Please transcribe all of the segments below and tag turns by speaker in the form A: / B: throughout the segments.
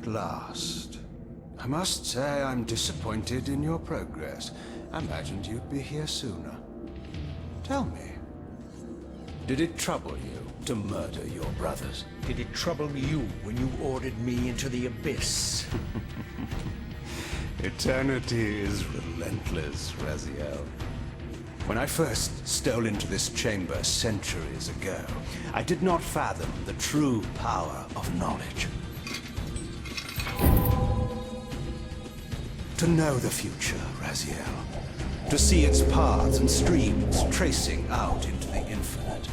A: at last. I must say I'm disappointed in your progress. I imagined you'd be here sooner. Tell me, did it trouble you to murder your brothers?
B: Did it trouble you when you ordered me into the abyss?
A: Eternity is relentless, Raziel. When I first stole into this chamber centuries ago, I did not fathom the true power of knowledge. To know the future, Raziel. To see its paths and streams tracing out into the infinite.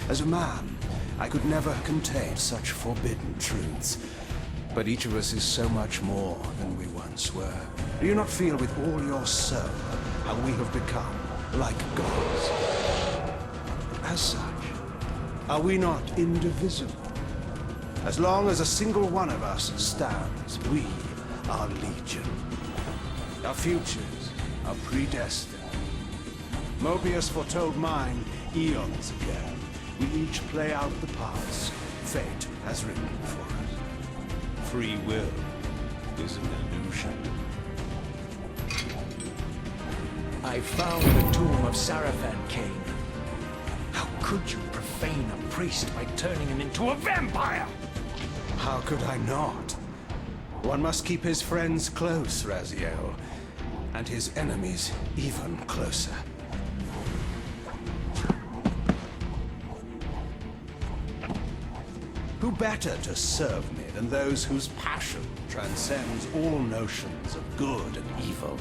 A: As a man, I could never contain such forbidden truths. But each of us is so much more than we once were. Do you not feel with all your soul how we have become like gods? As such, are we not indivisible? As long as a single one of us stands, we are legion. Our futures are predestined. Mobius foretold mine eons ago. We each play out the parts fate has written for us. Free will is an illusion.
B: I found the tomb of Sarafan, Cain. How could you profane a priest by turning him into a vampire?
A: How could I not? One must keep his friends close, Raziel, and his enemies even closer. Who better to serve me than those whose passion transcends all notions of good and evil?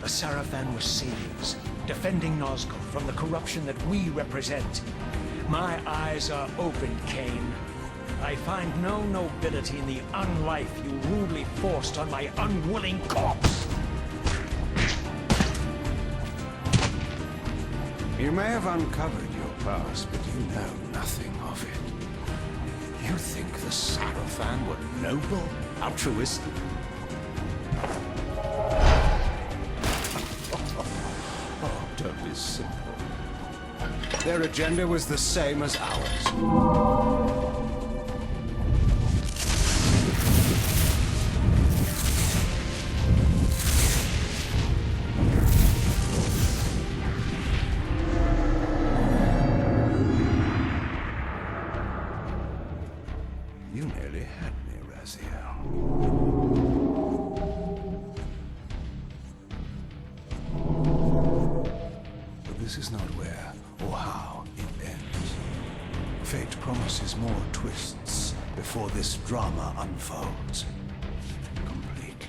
B: The Sarafan were saviors, defending Nazgul from the corruption that we represent. My eyes are open, Cain. I find no nobility in the unlife you rudely forced on my unwilling corpse.
A: You may have uncovered your past, but you know nothing of it. You think the Sarafan were noble, altruistic? Oh, don't be simple. Their agenda was the same as ours. You nearly had me, Raziel. But this is not where or how it ends. Fate promises more twists before this drama unfolds completely.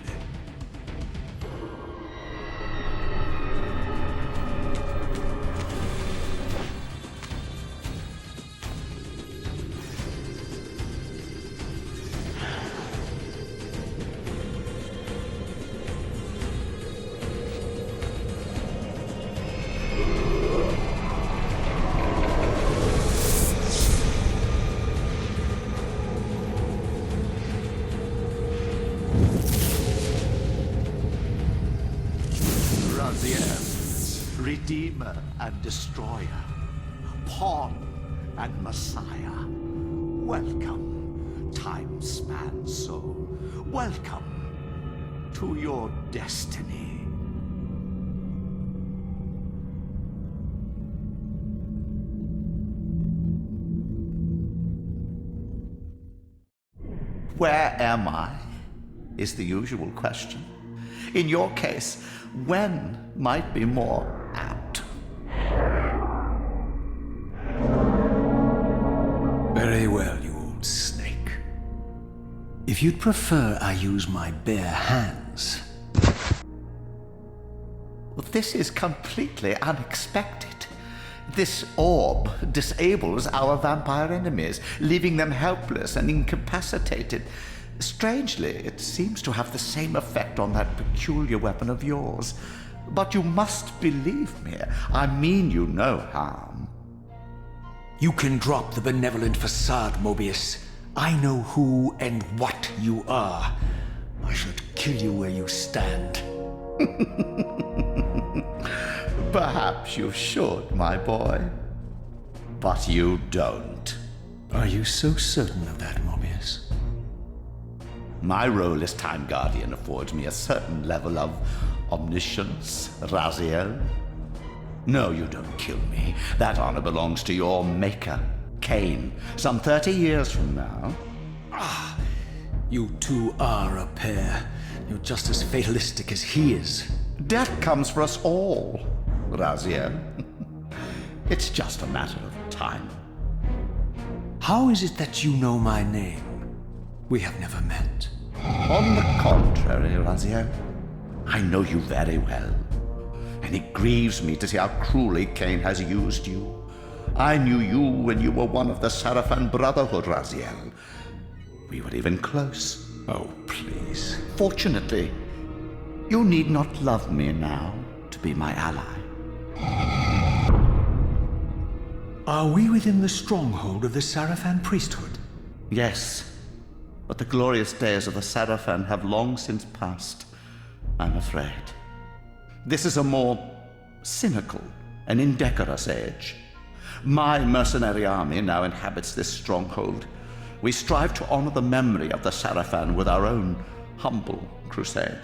C: Raziel, Redeemer and Destroyer, Pawn and Messiah. Welcome, time-span soul. Welcome to your destiny. Where am I? Is the usual question. In your case, when might be more apt.
B: Very well, you old snake. If you'd prefer I use my bare hands...
C: Well, this is completely unexpected. This orb disables our vampire enemies, leaving them helpless and incapacitated. Strangely, it seems to have the same effect on that peculiar weapon of yours. But you must believe me. I mean you no harm.
B: You can drop the benevolent facade, Mobius. I know who and what you are. I should kill you where you stand.
C: Perhaps you should, my boy. But you don't.
B: Are you so certain of that, Mobius?
C: My role as Time Guardian affords me a certain level of omniscience, Raziel. No, you don't kill me. That honor belongs to your maker, Cain, some 30 years from now.
B: You two are a pair. You're just as fatalistic as he is.
C: Death comes for us all, Raziel. It's just a matter of time.
B: How is it that you know my name? We have never met.
C: On the contrary, Raziel, I know you very well. And it grieves me to see how cruelly Cain has used you. I knew you when you were one of the Sarafan Brotherhood, Raziel. We were even close.
B: Oh, please.
C: Fortunately, you need not love me now to be my ally.
B: Are we within the stronghold of the Sarafan priesthood?
C: Yes, but the glorious days of the Sarafan have long since passed, I'm afraid. This is a more cynical and indecorous age. My mercenary army now inhabits this stronghold. We strive to honor the memory of the Sarafan with our own humble crusade.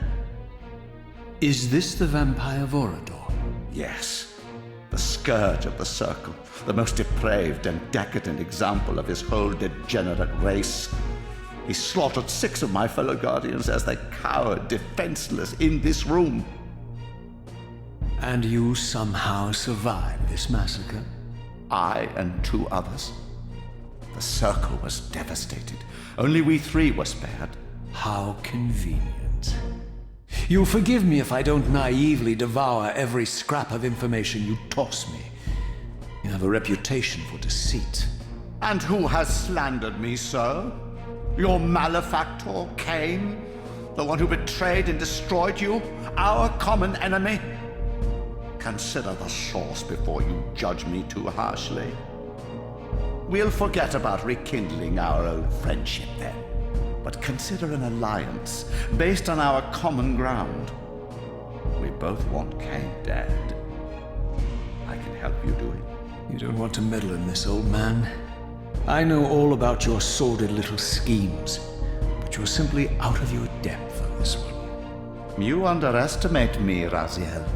B: Is this the vampire Vorador?
C: Yes, the scourge of the Circle, the most depraved and decadent example of his whole degenerate race. He slaughtered 6 of my fellow Guardians as they cowered defenseless in this room.
B: And you somehow survived this massacre?
C: I and 2 others. The Circle was devastated. Only we 3 were spared.
B: How convenient. You'll forgive me if I don't naively devour every scrap of information you toss me. You have a reputation for deceit.
C: And who has slandered me so? Your malefactor, Cain? The one who betrayed and destroyed you? Our common enemy? Consider the source before you judge me too harshly. We'll forget about rekindling our old friendship then, but consider an alliance based on our common ground. We both want Cain dead. I can help you do it.
B: You don't want to meddle in this, old man. I know all about your sordid little schemes, but you're simply out of your depth on this one.
C: You underestimate me, Raziel.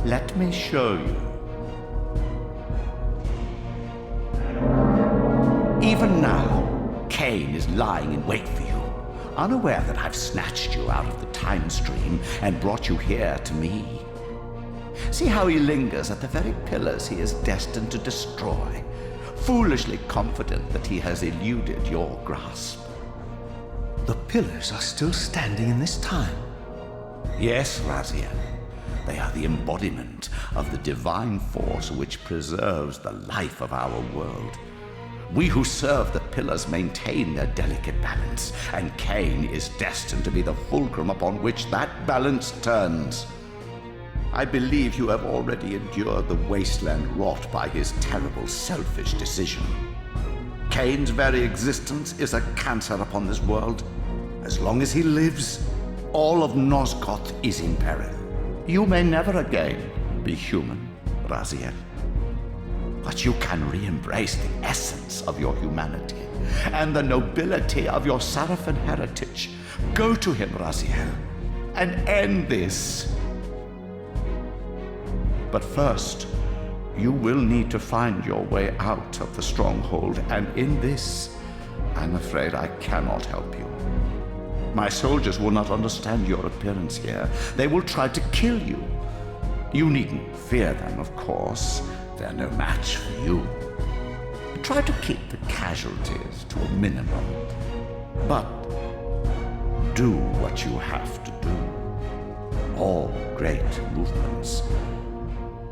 C: Let me show you. Even now, Cain is lying in wait for you, unaware that I've snatched you out of the time stream and brought you here to me. See how he lingers at the very pillars he is destined to destroy, foolishly confident that he has eluded your grasp.
B: The pillars are still standing in this time.
C: Yes, Raziel. They are the embodiment of the divine force which preserves the life of our world. We who serve the pillars maintain their delicate balance, and Cain is destined to be the fulcrum upon which that balance turns. I believe you have already endured the wasteland wrought by his terrible, selfish decision. Cain's very existence is a cancer upon this world. As long as he lives, all of Nosgoth is in peril. You may never again be human, Raziel. But you can re-embrace the essence of your humanity and the nobility of your Sarafan heritage. Go to him, Raziel, and end this. But first, you will need to find your way out of the stronghold, and in this, I'm afraid I cannot help you. My soldiers will not understand your appearance here. They will try to kill you. You needn't fear them, of course. They're no match for you. Try to keep the casualties to a minimum. But do what you have to do. All great movements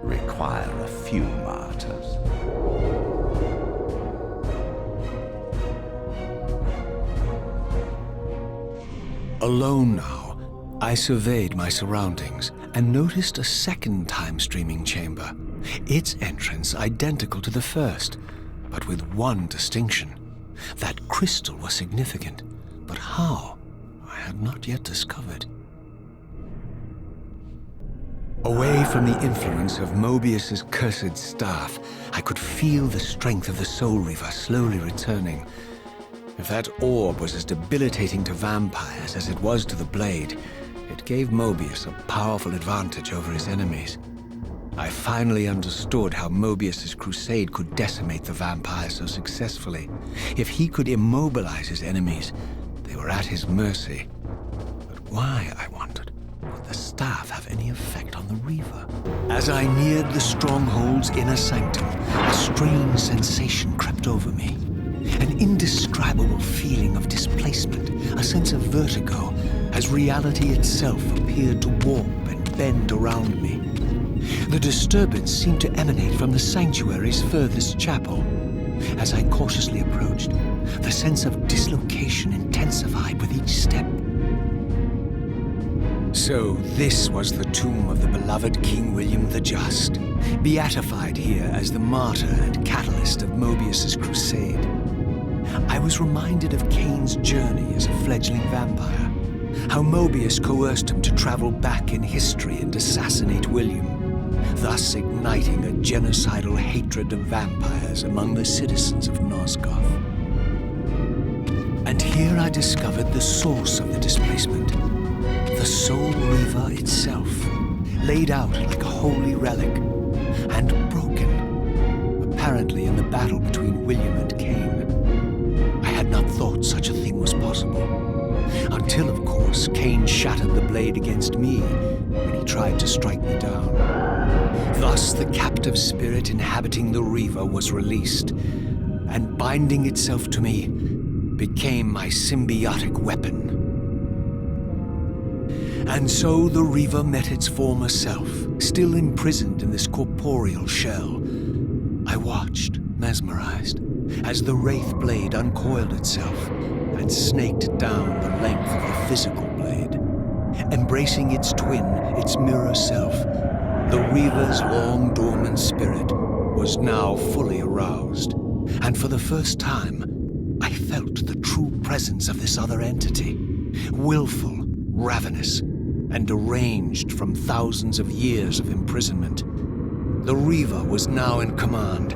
C: require a few martyrs.
B: Alone now, I surveyed my surroundings and noticed a second time-streaming chamber. Its entrance identical to the first, but with one distinction. That crystal was significant, but how? I had not yet discovered. Away from the influence of Mobius's cursed staff, I could feel the strength of the Soul Reaver slowly returning.
D: If that orb was as debilitating to vampires as it was to the blade, it gave Mobius a powerful advantage over his enemies. I finally understood how Mobius's crusade could decimate the vampires so successfully. If he could immobilize his enemies, they were at his mercy. But why, I wondered, would the staff have any effect on the Reaver? As I neared the stronghold's inner sanctum, a strange sensation crept over me. An indescribable feeling of displacement, a sense of vertigo, as reality itself appeared to warp and bend around me. The disturbance seemed to emanate from the sanctuary's furthest chapel. As I cautiously approached, the sense of dislocation intensified with each step. So this was the tomb of the beloved King William the Just, beatified here as the martyr and catalyst of Mobius's crusade. I was reminded of Cain's journey as a fledgling vampire, how Mobius coerced him to travel back in history and assassinate William, thus igniting a genocidal hatred of vampires among the citizens of Nosgoth. And here I discovered the source of the displacement, the Soul Reaver itself, laid out like a holy relic, and broken, apparently in the battle between William and Cain. I had not thought such a thing was possible, until, of course, Cain shattered the blade against me when he tried to strike me down. Thus, the captive spirit inhabiting the Reaver was released, and binding itself to me, became my symbiotic weapon. And so the Reaver met its former self, still imprisoned in this corporeal shell. I watched, mesmerized, as the Wraith blade uncoiled itself and snaked down the length of the physical blade. Embracing its twin, its mirror self, the Reaver's long-dormant spirit was now fully aroused, and for the first time, I felt the true presence of this other entity, willful, ravenous, and deranged from thousands of years of imprisonment. The Reaver was now in command,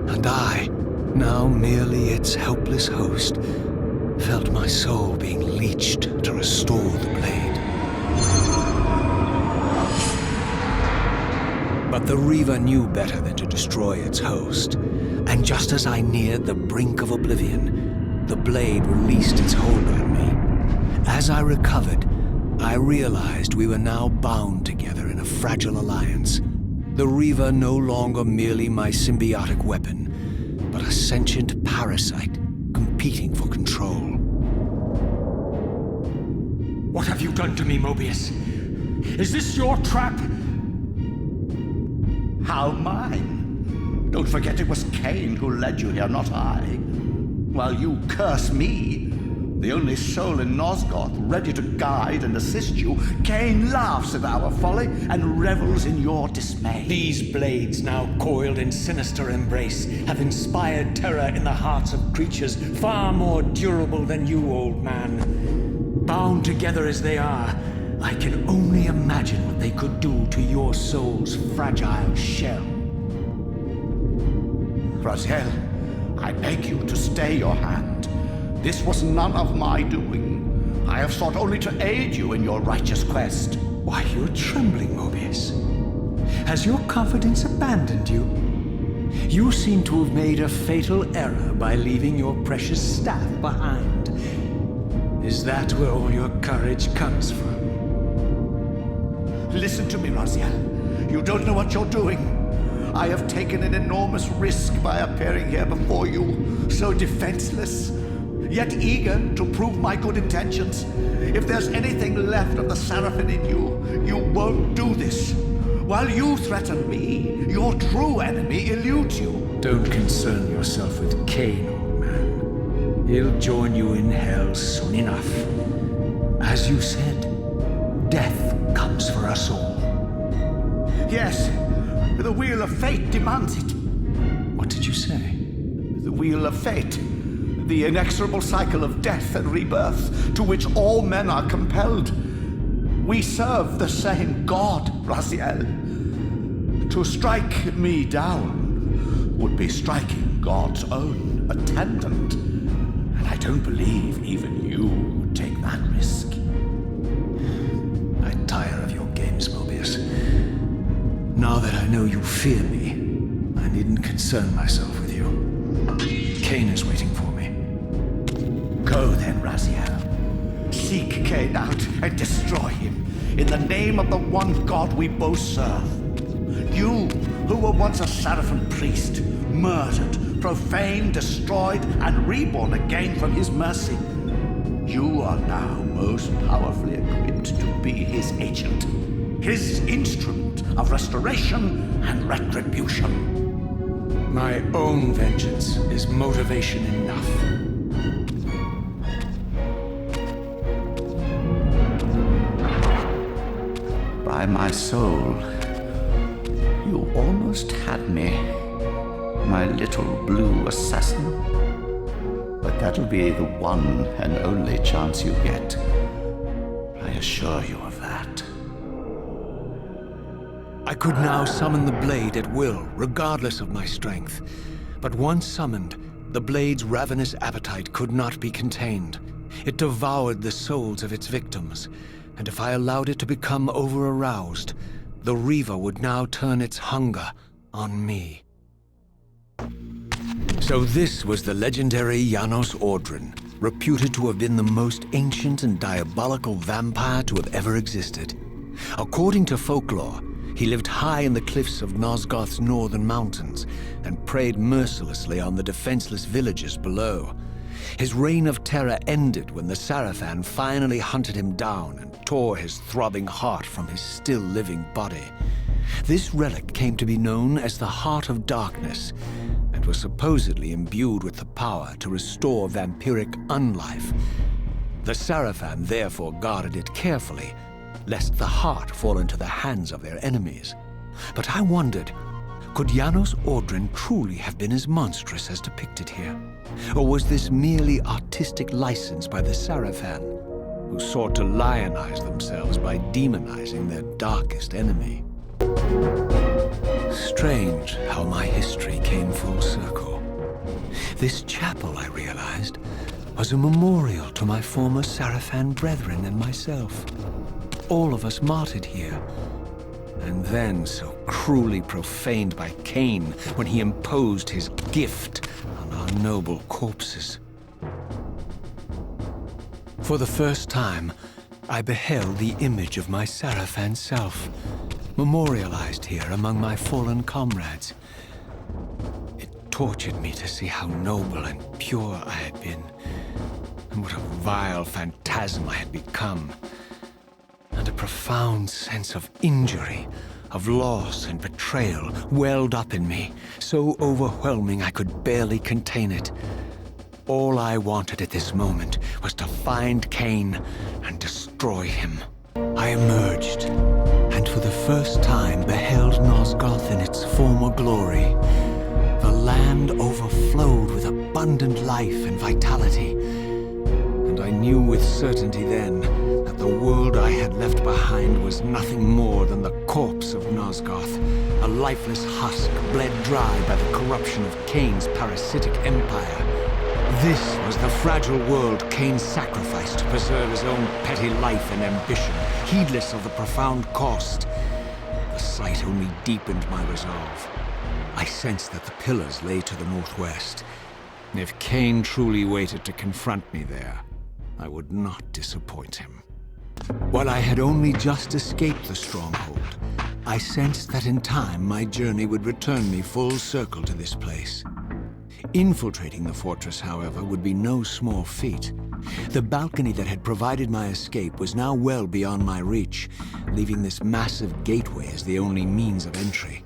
D: and I, now merely its helpless host, felt my soul being leeched to restore the blade. But the Reaver knew better than to destroy its host, and just as I neared the brink of oblivion, the blade released its hold on me. As I recovered, I realized we were now bound together in a fragile alliance. The Reaver no longer merely my symbiotic weapon, but a sentient parasite competing for control.
B: What have you done to me, Mobius? Is this your trap?
E: How mine? Don't forget it was Cain who led you here, not I. While you curse me, the only soul in Nosgoth ready to guide and assist you, Cain laughs at our folly and revels in your dismay.
B: These blades, now coiled in sinister embrace, have inspired terror in the hearts of creatures far more durable than you, old man. Bound together as they are, I can only imagine what they could do to your soul's fragile shell.
E: Raziel, I beg you to stay your hand. This was none of my doing. I have sought only to aid you in your righteous quest.
B: Why, you're trembling, Mobius. Has your confidence abandoned you? You seem to have made a fatal error by leaving your precious staff behind. Is that where all your courage comes from?
E: Listen to me, Raziel. You don't know what you're doing. I have taken an enormous risk by appearing here before you, so defenseless, yet eager to prove my good intentions. If there's anything left of the Seraphim in you, you won't do this. While you threaten me, your true enemy eludes you.
B: Don't concern yourself with Cain, old man. He'll join you in hell soon enough. As you said, death comes for us all.
E: Yes, the wheel of fate demands it.
B: What did you say?
E: The wheel of fate. The inexorable cycle of death and rebirth to which all men are compelled. We serve the same God, Raziel. To strike me down would be striking God's own attendant. And I don't believe even you would take that risk.
D: I tire of your games, Mobius. Now that I know you fear me, I needn't concern myself with you. Cain is waiting for me.
E: Go then, Raziel. Seek Cain out and destroy him in the name of the one God we both serve. You, who were once a Seraphim priest, murdered, profaned, destroyed, and reborn again from his mercy. You are now most powerfully equipped to be his agent, his instrument of restoration and retribution.
D: My own vengeance is motivation enough.
C: By my soul, you almost had me, my little blue assassin. But that'll be the one and only chance you get. I assure you of that.
D: I could now summon the blade at will, regardless of my strength. But once summoned, the blade's ravenous appetite could not be contained. It devoured the souls of its victims, and if I allowed it to become over-aroused, the Reaver would now turn its hunger on me. So this was the legendary Janos Audron, reputed to have been the most ancient and diabolical vampire to have ever existed. According to folklore, he lived high in the cliffs of Nosgoth's northern mountains and preyed mercilessly on the defenseless villagers below. His reign of terror ended when the Sarafan finally hunted him down and tore his throbbing heart from his still-living body. This relic came to be known as the Heart of Darkness, and was supposedly imbued with the power to restore vampiric unlife. The Sarafan therefore guarded it carefully, lest the heart fall into the hands of their enemies. But I wondered, could Janos Audron truly have been as monstrous as depicted here? Or was this merely artistic license by the Sarafan, who sought to lionize themselves by demonizing their darkest enemy? Strange how my history came full circle. This chapel, I realized, was a memorial to my former Sarafan brethren and myself. All of us martyred here, and then so cruelly profaned by Cain when he imposed his gift on our noble corpses. For the first time, I beheld the image of my Sarafan self, memorialized here among my fallen comrades. It tortured me to see how noble and pure I had been, and what a vile phantasm I had become. And a profound sense of injury, of loss and betrayal welled up in me, so overwhelming I could barely contain it. All I wanted at this moment was to find Cain and destroy him. I emerged, and for the first time beheld Nosgoth in its former glory. The land overflowed with abundant life and vitality, and I knew with certainty then that the world I had left behind was nothing more than the corpse of Nosgoth, a lifeless husk bled dry by the corruption of Cain's parasitic empire. This was the fragile world Cain sacrificed to preserve his own petty life and ambition, heedless of the profound cost. The sight only deepened my resolve. I sensed that the pillars lay to the northwest. If Cain truly waited to confront me there, I would not disappoint him. While I had only just escaped the stronghold, I sensed that in time my journey would return me full circle to this place. Infiltrating the fortress, however, would be no small feat. The balcony that had provided my escape was now well beyond my reach, leaving this massive gateway as the only means of entry.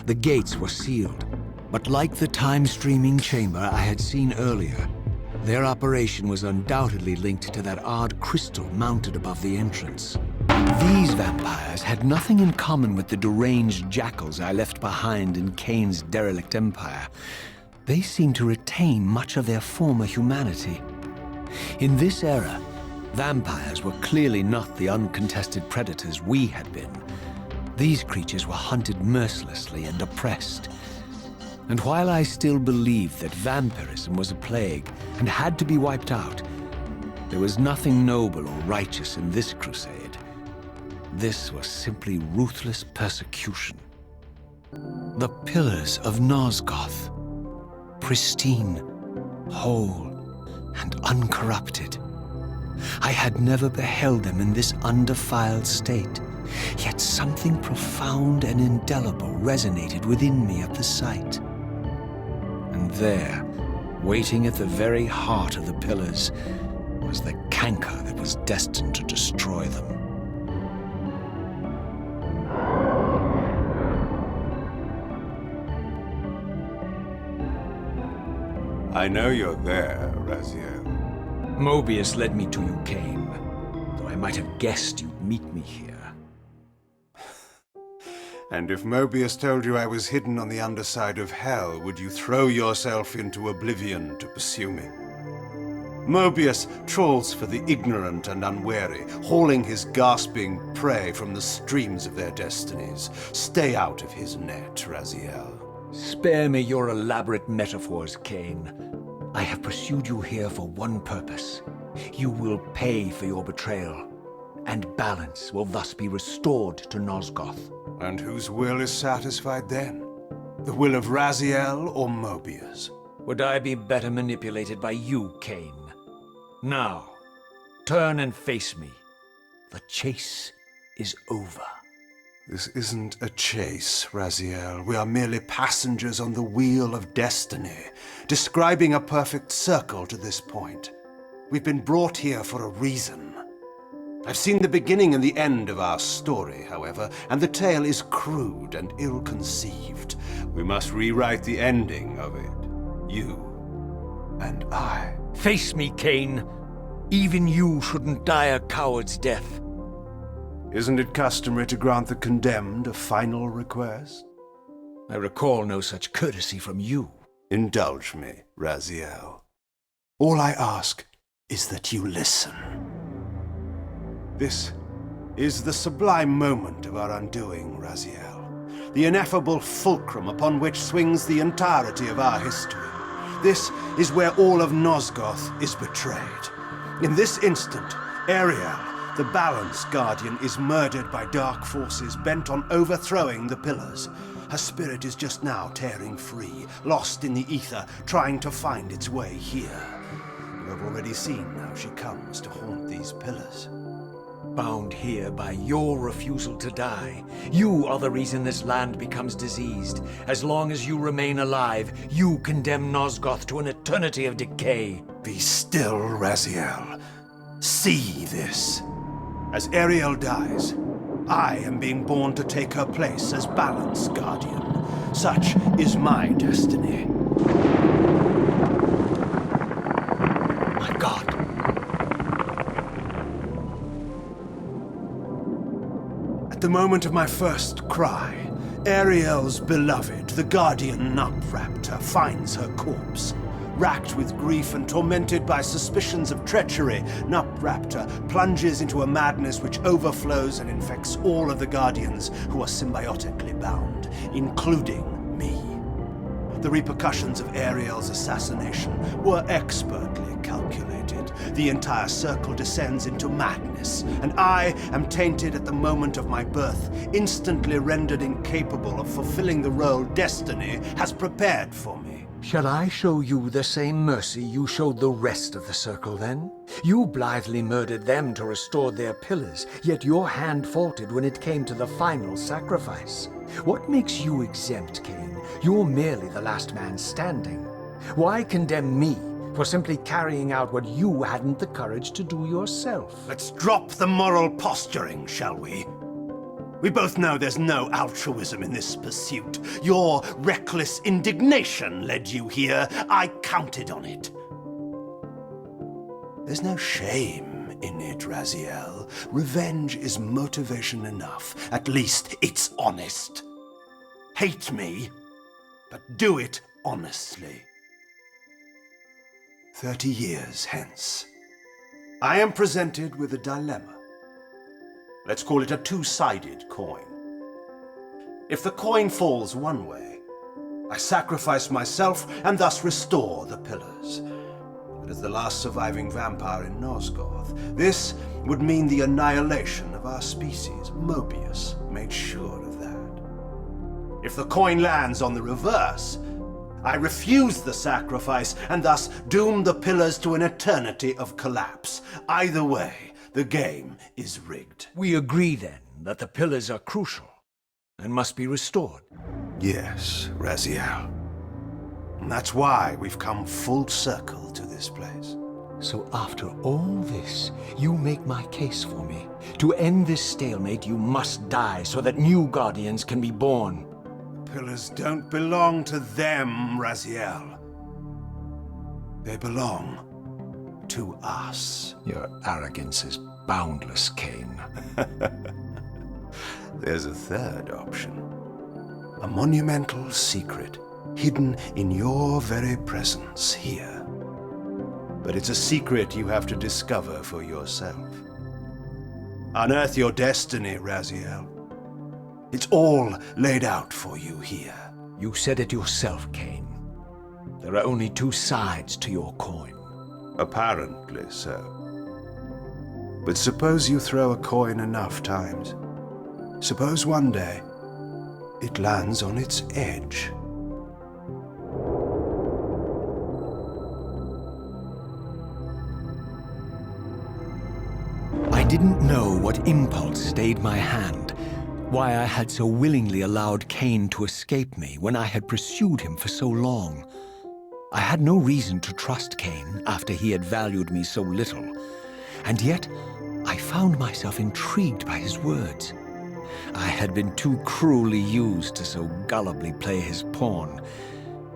D: The gates were sealed, but like the time-streaming chamber I had seen earlier, their operation was undoubtedly linked to that odd crystal mounted above the entrance. These vampires had nothing in common with the deranged jackals I left behind in Cain's derelict empire. They seemed to retain much of their former humanity. In this era, vampires were clearly not the uncontested predators we had been. These creatures were hunted mercilessly and oppressed. And while I still believed that vampirism was a plague and had to be wiped out, there was nothing noble or righteous in this crusade. This was simply ruthless persecution. The pillars of Nosgoth, pristine, whole, and uncorrupted. I had never beheld them in this undefiled state, yet something profound and indelible resonated within me at the sight. And there, waiting at the very heart of the pillars, was the canker that was destined to destroy them.
A: I know you're there, Raziel.
B: Mobius led me to you, Cain, though I might have guessed you'd meet me here.
A: And if Mobius told you I was hidden on the underside of hell, would you throw yourself into oblivion to pursue me? Mobius trawls for the ignorant and unwary, hauling his gasping prey from the streams of their destinies. Stay out of his net, Raziel.
B: Spare me your elaborate metaphors, Cain. I have pursued you here for one purpose. You will pay for your betrayal, and balance will thus be restored to Nosgoth.
A: And whose will is satisfied then? The will of Raziel or Mobius?
B: Would I be better manipulated by you, Cain? Now, turn and face me. The chase is over.
A: This isn't a chase, Raziel. We are merely passengers on the wheel of destiny, describing a perfect circle to this point. We've been brought here for a reason. I've seen the beginning and the end of our story, however, and the tale is crude and ill-conceived. We must rewrite the ending of it. You and I.
B: Face me, Cain. Even you shouldn't die a coward's death.
A: Isn't it customary to grant the condemned a final request?
B: I recall no such courtesy from you.
A: Indulge me, Raziel. All I ask is that you listen. This is the sublime moment of our undoing, Raziel. The ineffable fulcrum upon which swings the entirety of our history. This is where all of Nosgoth is betrayed. In this instant, Ariel, the Balance Guardian, is murdered by dark forces bent on overthrowing the pillars. Her spirit is just now tearing free, lost in the ether, trying to find its way here. You have already seen how she comes to haunt these pillars.
B: Bound here by your refusal to die. You are the reason this land becomes diseased. As long as you remain alive, you condemn Nosgoth to an eternity of decay.
A: Be still, Raziel. See this. As Ariel dies, I am being born to take her place as Balance Guardian. Such is my destiny.
B: My God.
A: At the moment of my first cry, Ariel's beloved, the Guardian Nupraptor, finds her corpse. Racked with grief and tormented by suspicions of treachery, Nupraptor plunges into a madness which overflows and infects all of the Guardians who are symbiotically bound, including me. The repercussions of Ariel's assassination were expertly calculated. The entire circle descends into madness, and I am tainted at the moment of my birth, instantly rendered incapable of fulfilling the role destiny has prepared for me.
B: Shall I show you the same mercy you showed the rest of the circle, then? You blithely murdered them to restore their pillars, yet your hand faltered when it came to the final sacrifice. What makes you exempt, Cain? You're merely the last man standing. Why condemn me for simply carrying out what you hadn't the courage to do yourself?
A: Let's drop the moral posturing, shall we? We both know there's no altruism in this pursuit. Your reckless indignation led you here. I counted on it. There's no shame in it, Raziel. Revenge is motivation enough. At least it's honest. Hate me, but do it honestly. 30 years hence, I am presented with a dilemma. Let's call it a two-sided coin. If the coin falls one way, I sacrifice myself and thus restore the pillars. But as the last surviving vampire in Nosgoth, this would mean the annihilation of our species. Mobius made sure of that. If the coin lands on the reverse, I refuse the sacrifice and thus doom the pillars to an eternity of collapse. Either way, the game is rigged.
B: We agree then that the pillars are crucial and must be restored.
A: Yes, Raziel. And that's why we've come full circle to this place.
B: So after all this, you make my case for me. To end this stalemate, you must die so that new guardians can be born.
A: Pillars don't belong to them, Raziel. They belong to us.
B: Your arrogance is boundless, Cain.
A: There's a third option. A monumental secret, hidden in your very presence here. But it's a secret you have to discover for yourself. Unearth your destiny, Raziel. It's all laid out for you here.
B: You said it yourself, Cain. There are only two sides to your coin.
A: Apparently so. But suppose you throw a coin enough times. Suppose one day it lands on its edge.
B: I didn't know what impulse stayed my hand, why I had so willingly allowed Cain to escape me when I had pursued him for so long. I had no reason to trust Cain after he had valued me so little, and yet I found myself intrigued by his words. I had been too cruelly used to so gullibly play his pawn,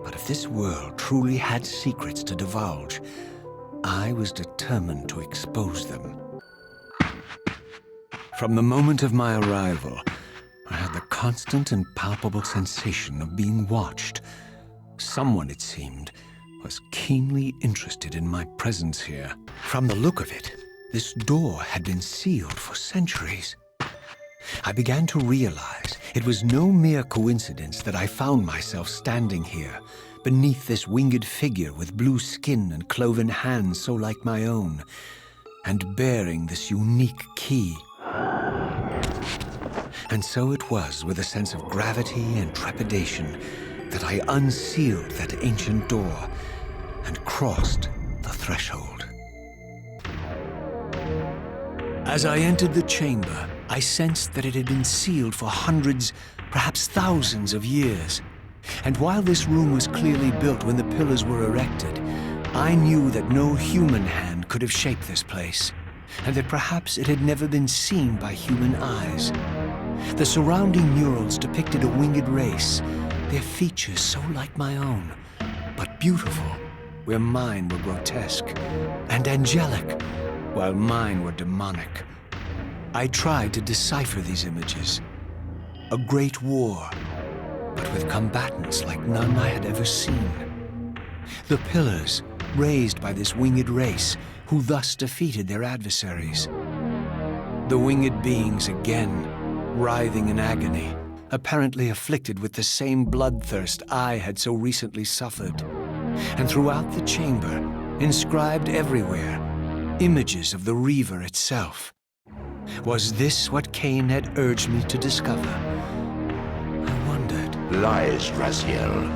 B: but if this world truly had secrets to divulge, I was determined to expose them. From the moment of my arrival, I had the constant and palpable sensation of being watched. Someone, it seemed, was keenly interested in my presence here. From the look of it, this door had been sealed for centuries. I began to realize it was no mere coincidence that I found myself standing here, beneath this winged figure with blue skin and cloven hands so like my own, and bearing this unique key. And so it was with a sense of gravity and trepidation that I unsealed that ancient door and crossed the threshold. As I entered the chamber, I sensed that it had been sealed for hundreds, perhaps thousands of years. And while this room was clearly built when the pillars were erected, I knew that no human hand could have shaped this place, and that perhaps it had never been seen by human eyes. The surrounding murals depicted a winged race, their features so like my own, but beautiful, where mine were grotesque, and angelic, while mine were demonic. I tried to decipher these images. A great war, but with combatants like none I had ever seen. The pillars, raised by this winged race, who thus defeated their adversaries. The winged beings again, writhing in agony, apparently afflicted with the same bloodthirst I had so recently suffered. And throughout the chamber, inscribed everywhere, images of the Reaver itself. Was this what Cain had urged me to discover? I wondered.
E: Lies, Raziel.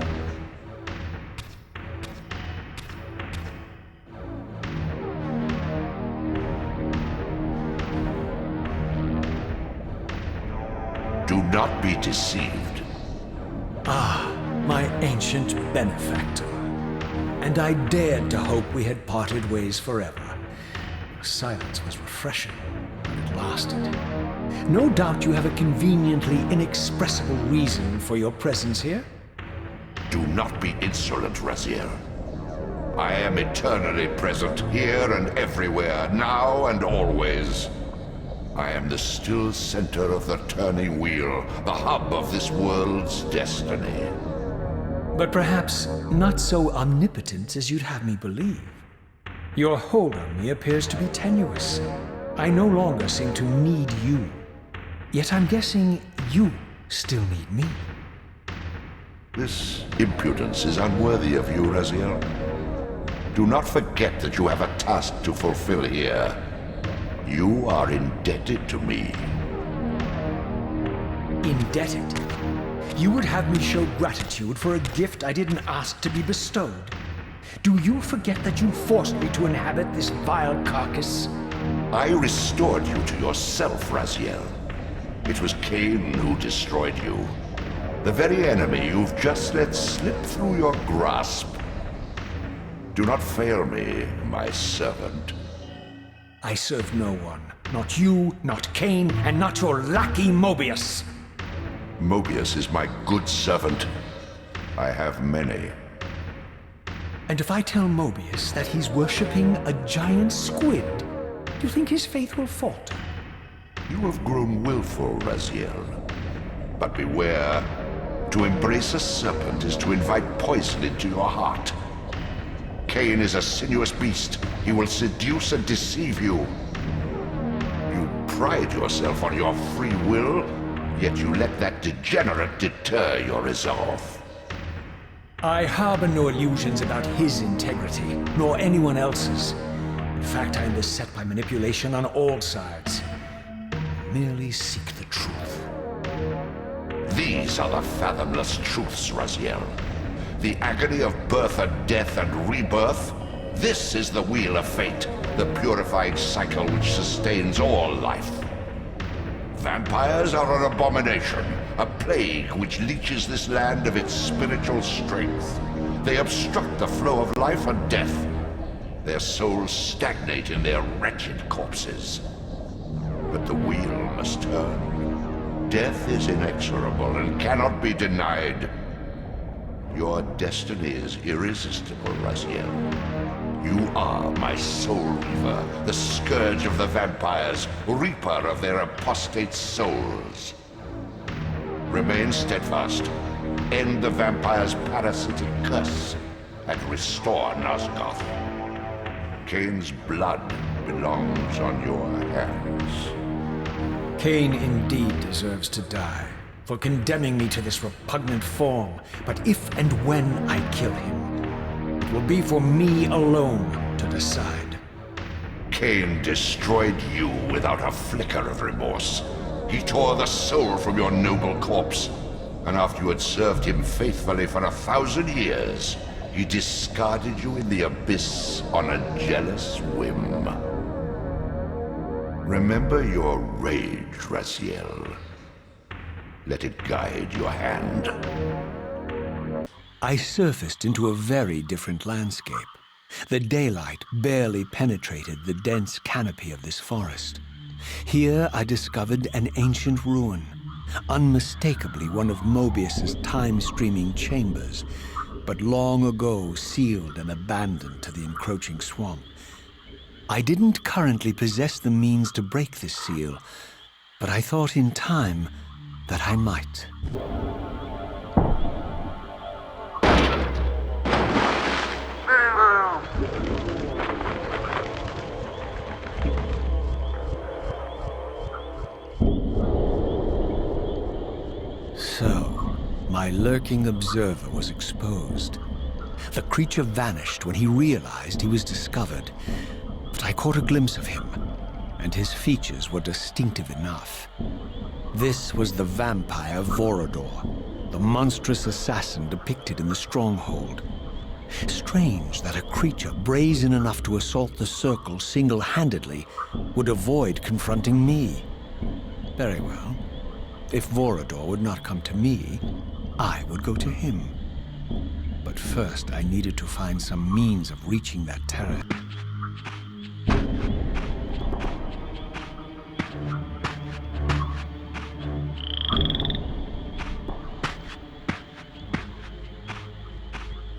E: Do not be deceived.
B: Ah, my ancient benefactor. And I dared to hope we had parted ways forever. Your silence was refreshing, but it lasted. No doubt you have a conveniently inexpressible reason for your presence here?
E: Do not be insolent, Raziel. I am eternally present here and everywhere, now and always. I am the still center of the turning wheel, the hub of this world's destiny.
B: But perhaps not so omnipotent as you'd have me believe. Your hold on me appears to be tenuous. I no longer seem to need you. Yet I'm guessing you still need me.
F: This impudence is unworthy of you, Raziel. Do not forget that you have a task to fulfill here. You are indebted to me.
B: Indebted? You would have me show gratitude for a gift I didn't ask to be bestowed? Do you forget that you forced me to inhabit this vile carcass?
F: I restored you to yourself, Raziel. It was Cain who destroyed you. The very enemy you've just let slip through your grasp. Do not fail me, my servant.
B: I serve no one. Not you, not Cain, and not your lackey Mobius.
F: Mobius is my good servant. I have many.
B: And if I tell Mobius that he's worshipping a giant squid, do you think his faith will falter?
F: You have grown willful, Raziel. But beware. To embrace a serpent is to invite poison into your heart. Cain is a sinuous beast. He will seduce and deceive you. You pride yourself on your free will, yet you let that degenerate deter your resolve.
B: I harbor no illusions about his integrity, nor anyone else's. In fact, I am beset by manipulation on all sides. I merely seek the truth.
F: These are the fathomless truths, Raziel. The agony of birth and death and rebirth. This is the wheel of fate, the purifying cycle which sustains all life. Vampires are an abomination, a plague which leeches this land of its spiritual strength. They obstruct the flow of life and death. Their souls stagnate in their wretched corpses. But the wheel must turn. Death is inexorable and cannot be denied. Your destiny is irresistible, Raziel. You are my soul reaver, the scourge of the vampires, reaper of their apostate souls. Remain steadfast, end the vampire's parasitic curse, and restore Nosgoth. Cain's blood belongs on your hands.
B: Cain indeed deserves to die for condemning me to this repugnant form. But if and when I kill him, it will be for me alone to decide.
F: Cain destroyed you without a flicker of remorse. He tore the soul from your noble corpse, and after you had served him faithfully for 1,000 years, he discarded you in the abyss on a jealous whim. Remember your rage, Raziel. Let it guide your hand.
D: I surfaced into a very different landscape. The daylight barely penetrated the dense canopy of this forest. Here I discovered an ancient ruin, unmistakably one of Mobius's time-streaming chambers, but long ago sealed and abandoned to the encroaching swamp. I didn't currently possess the means to break this seal, but I thought in time that I might. So, my lurking observer was exposed. The creature vanished when he realized he was discovered, but I caught a glimpse of him, and his features were distinctive enough. This was the vampire Vorador, the monstrous assassin depicted in the stronghold. Strange that a creature brazen enough to assault the Circle single-handedly would avoid confronting me. Very well. If Vorador would not come to me, I would go to him. But first, I needed to find some means of reaching that terrace.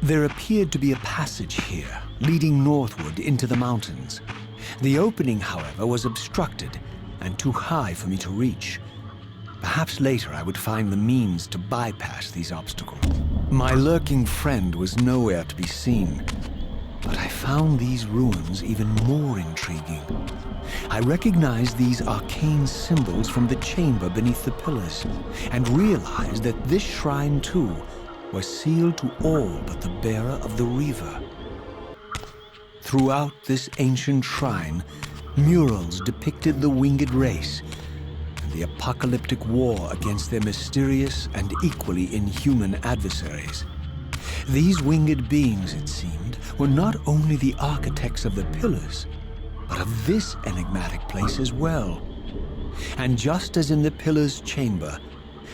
D: There appeared to be a passage here, leading northward into the mountains. The opening, however, was obstructed and too high for me to reach. Perhaps later I would find the means to bypass these obstacles. My lurking friend was nowhere to be seen, but I found these ruins even more intriguing. I recognized these arcane symbols from the chamber beneath the pillars, and realized that this shrine, too, were sealed to all but the bearer of the Reaver. Throughout this ancient shrine, murals depicted the winged race and the apocalyptic war against their mysterious and equally inhuman adversaries. These winged beings, it seemed, were not only the architects of the pillars, but of this enigmatic place as well. And just as in the Pillar's chamber,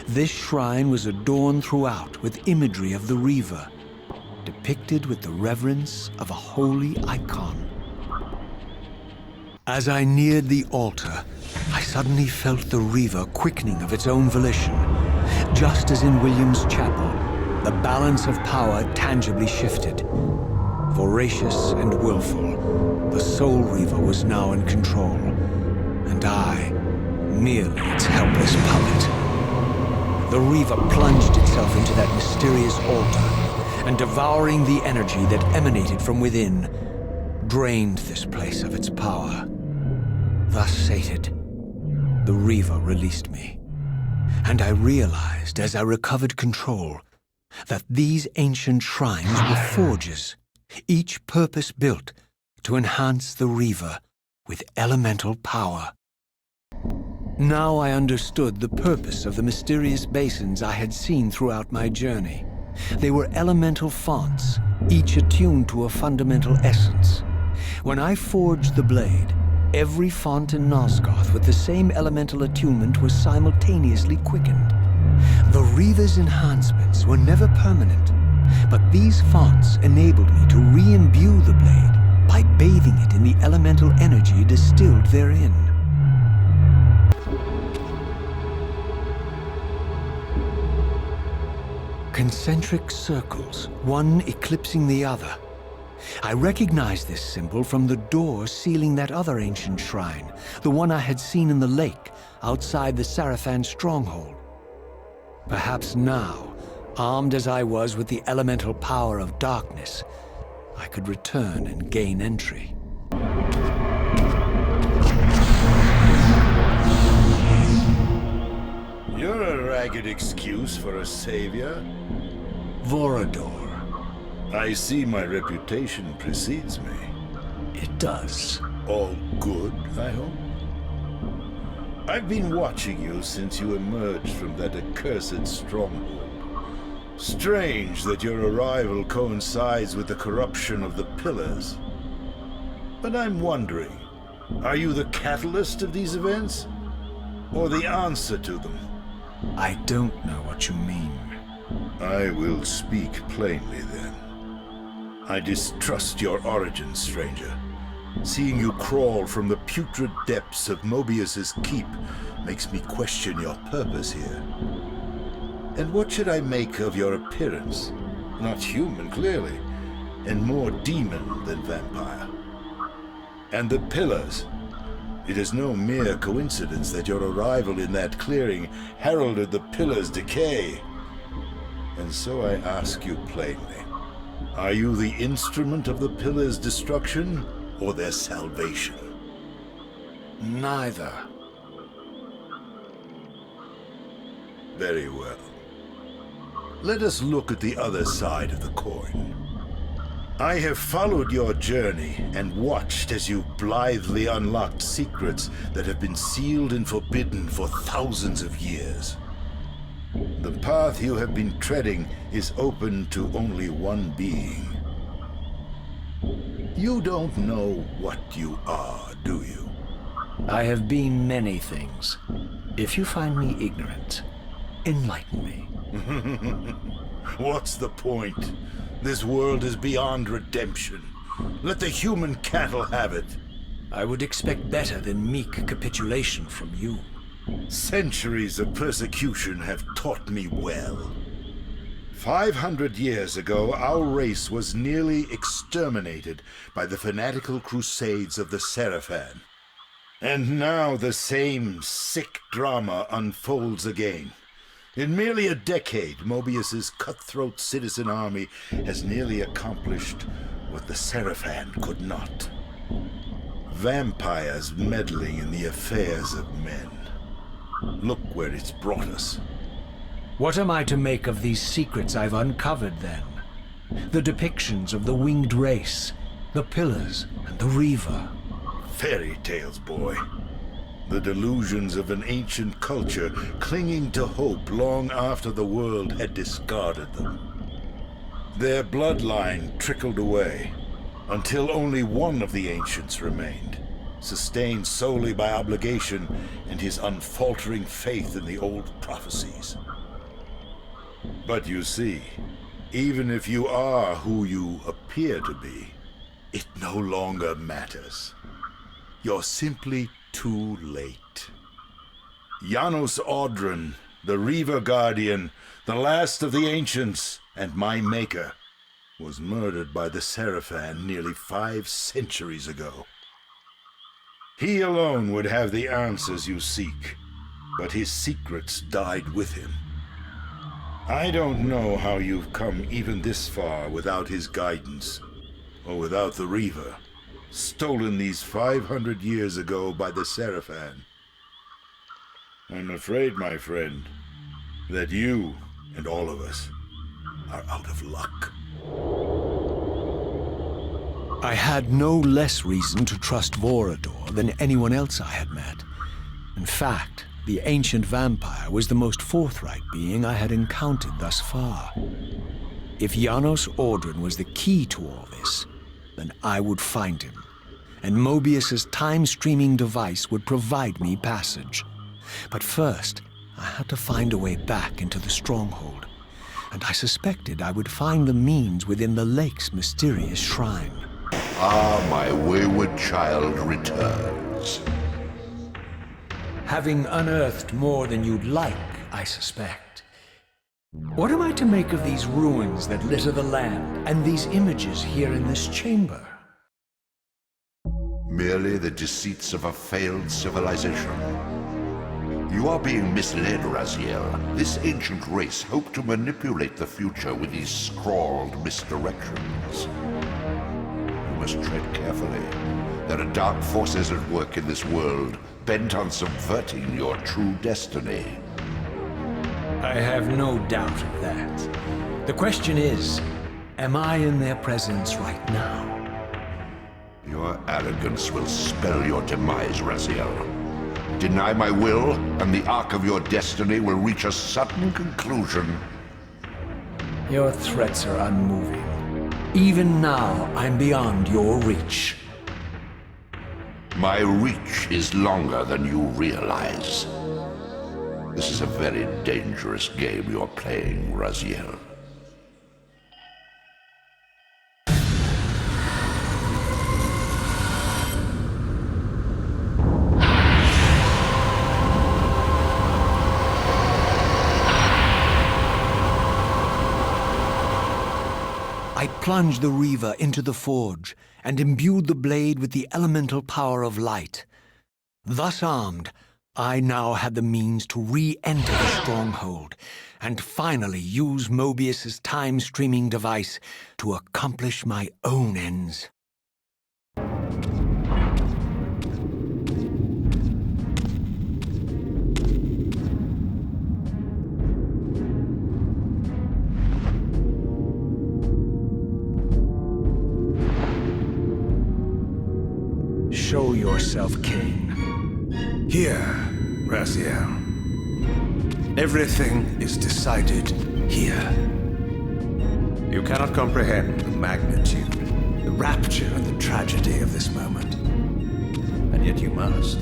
D: this shrine was adorned throughout with imagery of the Reaver, depicted with the reverence of a holy icon. As I neared the altar, I suddenly felt the Reaver quickening of its own volition. Just as in William's chapel, the balance of power tangibly shifted. Voracious and willful, the Soul Reaver was now in control, and I, merely its helpless puppet. The Reaver plunged itself into that mysterious altar, and devouring the energy that emanated from within, drained this place of its power. Thus sated, the Reaver released me, and I realized as I recovered control that these ancient shrines were forges, each purpose-built to enhance the Reaver with elemental power. Now I understood the purpose of the mysterious basins I had seen throughout my journey. They were elemental fonts, each attuned to a fundamental essence. When I forged the blade, every font in Nosgoth with the same elemental attunement was simultaneously quickened. The Reaver's enhancements were never permanent, but these fonts enabled me to re-imbue the blade by bathing it in the elemental energy distilled therein. Concentric circles, one eclipsing the other. I recognized this symbol from the door sealing that other ancient shrine, the one I had seen in the lake outside the Sarafan stronghold. Perhaps now, armed as I was with the elemental power of darkness, I could return and gain entry.
G: You're a ragged excuse for a savior.
D: Vorador.
G: I see my reputation precedes me.
D: It does.
G: All good, I hope? I've been watching you since you emerged from that accursed stronghold. Strange that your arrival coincides with the corruption of the Pillars. But I'm wondering, are you the catalyst of these events? Or the answer to them?
D: I don't know what you mean.
G: I will speak plainly then. I distrust your origin, stranger. Seeing you crawl from the putrid depths of Mobius's keep makes me question your purpose here. And what should I make of your appearance? Not human, clearly, and more demon than vampire. And the Pillars. It is no mere coincidence that your arrival in that clearing heralded the Pillars' decay. And so I ask you plainly, are you the instrument of the Pillars' destruction or their salvation?
D: Neither.
G: Very well. Let us look at the other side of the coin. I have followed your journey and watched as you blithely unlocked secrets that have been sealed and forbidden for thousands of years. The path you have been treading is open to only one being. You don't know what you are, do you?
B: I have been many things. If you find me ignorant, enlighten me.
G: What's the point? This world is beyond redemption. Let the human cattle have it.
B: I would expect better than meek capitulation from you.
G: Centuries of persecution have taught me well. 500 years ago, our race was nearly exterminated by the fanatical crusades of the Sarafan. And now the same sick drama unfolds again. In merely a decade, Mobius's cutthroat citizen army has nearly accomplished what the Sarafan could not. Vampires meddling in the affairs of men. Look where it's brought us.
B: What am I to make of these secrets I've uncovered, then? The depictions of the winged race, the pillars, and the Reaver.
G: Fairy tales, boy. The delusions of an ancient culture clinging to hope long after the world had discarded them. Their bloodline trickled away, until only one of the ancients remained, sustained solely by obligation and his unfaltering faith in the old prophecies. But you see, even if you are who you appear to be, it no longer matters. You're simply too late. Janos Audron, the Reaver Guardian, the last of the ancients, and my maker, was murdered by the Seraphan nearly 5 centuries ago. He alone would have the answers you seek, but his secrets died with him. I don't know how you've come even this far without his guidance, or without the Reaver, stolen these 500 years ago by the Seraphan. I'm afraid, my friend, that you and all of us are out of luck.
D: I had no less reason to trust Vorador than anyone else I had met. In fact, the ancient vampire was the most forthright being I had encountered thus far. If Janos Audron was the key to all this, then I would find him, and Mobius's time-streaming device would provide me passage. But first, I had to find a way back into the stronghold, and I suspected I would find the means within the lake's mysterious shrine.
F: Ah, my wayward child returns.
B: Having unearthed more than you'd like, I suspect. What am I to make of these ruins that litter the land, and these images here in this chamber?
F: Merely the deceits of a failed civilization. You are being misled, Raziel. This ancient race hoped to manipulate the future with these scrawled misdirections. You must tread carefully. There are dark forces at work in this world, bent on subverting your true destiny.
B: I have no doubt of that. The question is, am I in their presence right now?
F: Your arrogance will spell your demise, Raziel. Deny my will, and the arc of your destiny will reach a sudden conclusion.
B: Your threats are unmoving. Even now, I'm beyond your reach.
F: My reach is longer than you realize. This is a very dangerous game you're playing, Raziel.
D: I plunged the Reaver into the forge and imbued the blade with the elemental power of light. Thus armed, I now had the means to re-enter the stronghold and finally use Mobius's time-streaming device to accomplish my own ends.
B: Show yourself, Cain.
A: Here, Raziel. Everything is decided here. You cannot comprehend the magnitude, the rapture and the tragedy of this moment. And yet you must,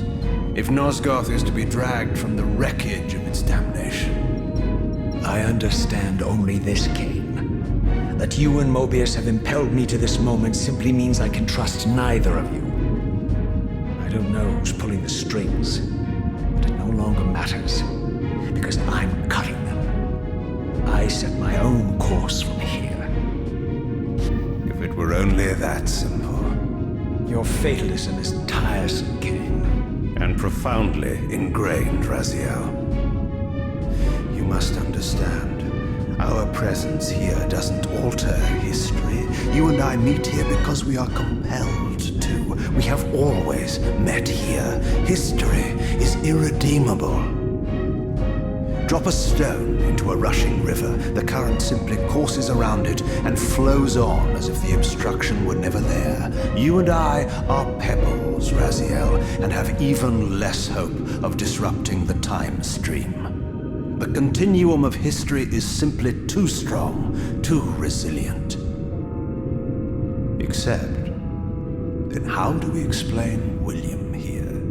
A: if Nosgoth is to be dragged from the wreckage of its damnation.
B: I understand only this, Cain. That you and Mobius have impelled me to this moment simply means I can trust neither of you. I don't know who's pulling the strings, but it no longer matters, because I'm cutting them. I set my own course from here.
A: If it were only that simple.
B: Your fatalism is tiresome, Cain.
A: And profoundly ingrained, Raziel. You must understand, our presence here doesn't alter history. You and I meet here because we are compelled to. We have always met here. History is irredeemable. Drop a stone into a rushing river. The current simply courses around it and flows on as if the obstruction were never there. You and I are pebbles, Raziel, and have even less hope of disrupting the time stream. The continuum of history is simply too strong, too resilient. Except, then how do we explain William here?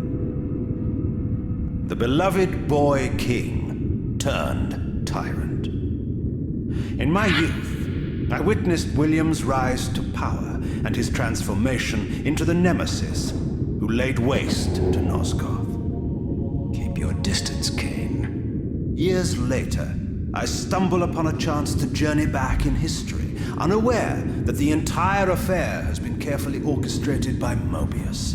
A: The beloved boy king turned tyrant. In my youth, I witnessed William's rise to power and his transformation into the nemesis who laid waste to Nosgoth. Keep your distance, Cain. Years later, I stumble upon a chance to journey back in history, unaware that the entire affair has been carefully orchestrated by Mobius.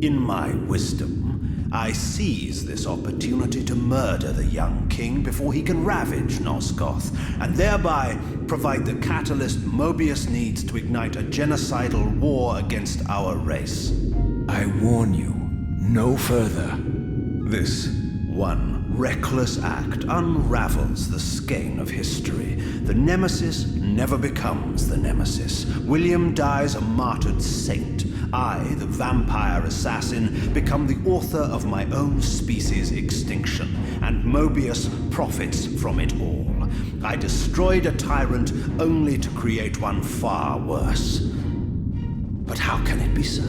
A: In my wisdom, I seize this opportunity to murder the young king before he can ravage Nosgoth, and thereby provide the catalyst Mobius needs to ignite a genocidal war against our race.
B: I warn you, no further.
A: This one reckless act unravels the skein of history. The nemesis never becomes the nemesis. William dies a martyred saint. I, the vampire assassin, become the author of my own species' extinction, and Mobius profits from it all. I destroyed a tyrant only to create one far worse. But how can it be so?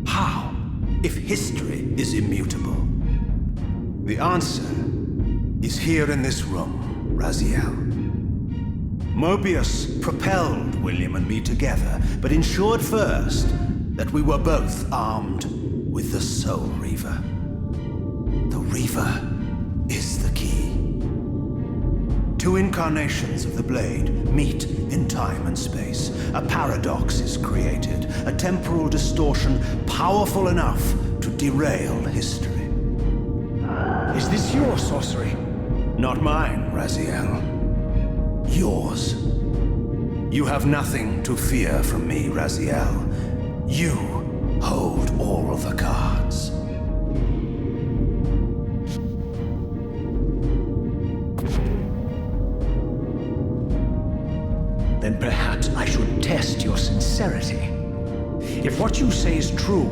A: How, if history is immutable? The answer is here in this room, Raziel. Mobius propelled William and me together, but ensured first that we were both armed with the Soul Reaver. The Reaver is the key. Two incarnations of the blade meet in time and space. A paradox is created, a temporal distortion powerful enough to derail history.
B: Is this your sorcery?
A: Not mine, Raziel. Yours. You have nothing to fear from me, Raziel. You hold all the cards.
B: Then perhaps I should test your sincerity. If what you say is true,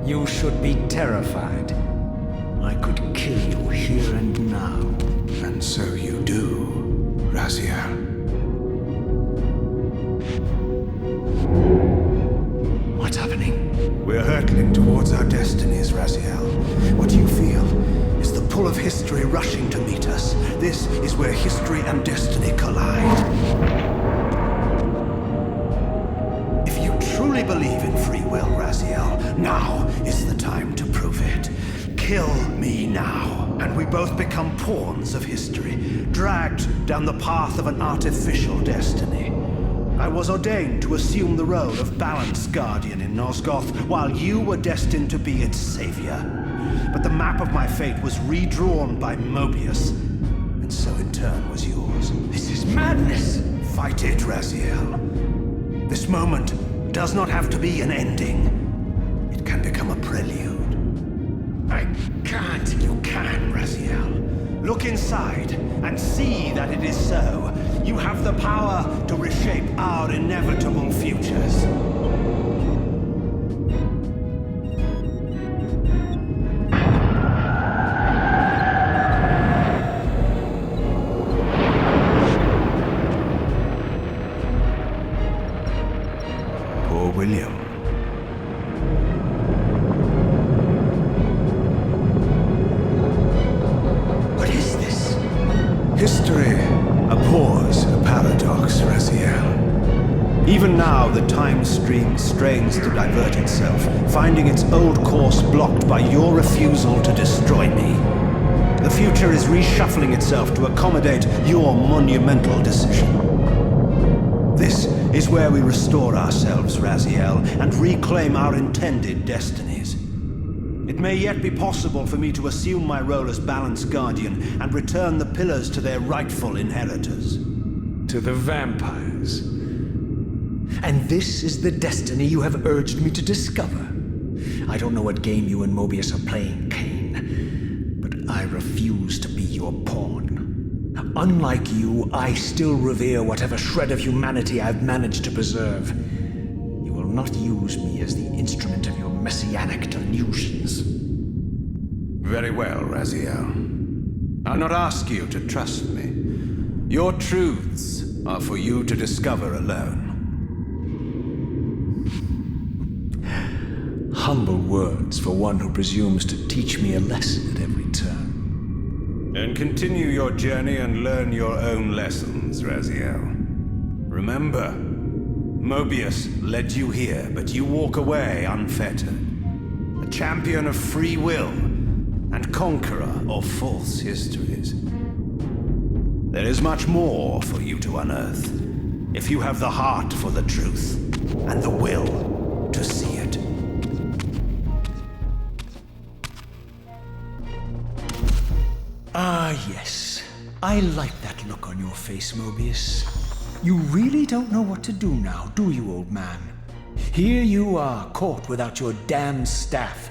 B: you should be terrified. I could kill you here and now.
A: And so you do, Raziel.
B: What's happening?
A: We're hurtling towards our destinies, Raziel. What you feel is the pull of history rushing to meet us. This is where history and destiny collide. If you truly believe in free will, Raziel, now is the time to prove it. Kill me now, and we both become pawns of history, dragged down the path of an artificial destiny. I was ordained to assume the role of balanced guardian in Nosgoth, while you were destined to be its savior. But the map of my fate was redrawn by Mobius, and so in turn was yours.
B: This is madness!
A: Fight it, Raziel. This moment does not have to be an ending. It can become a prelude. I can't. You can, Raziel. Look inside and see that it is so. You have the power to reshape our inevitable futures. Poor William. History abhors a paradox, Raziel. Even now, the time stream strains to divert itself, finding its old course blocked by your refusal to destroy me. The future is reshuffling itself to accommodate your monumental decision. This is where we restore ourselves, Raziel, and reclaim our intended destinies. It may yet be possible for me to assume my role as balanced guardian and return the pillars to their rightful inheritors.
B: To the vampires. And this is the destiny you have urged me to discover. I don't know what game you and Mobius are playing, Cain, but I refuse to be your pawn. Unlike you, I still revere whatever shred of humanity I've managed to preserve. You will not use me as the instrument of your messianic delusions.
A: Very well, Raziel. I'll not ask you to trust me. Your truths are for you to discover alone.
B: Humble words for one who presumes to teach me a lesson at every turn.
A: Then continue your journey and learn your own lessons, Raziel. Remember, Mobius led you here, but you walk away unfettered. A champion of free will and conqueror of false histories. There is much more for you to unearth, if you have the heart for the truth and the will to see it.
B: Ah, yes. I like that look on your face, Mobius. You really don't know what to do now, do you, old man? Here you are, caught without your damned staff.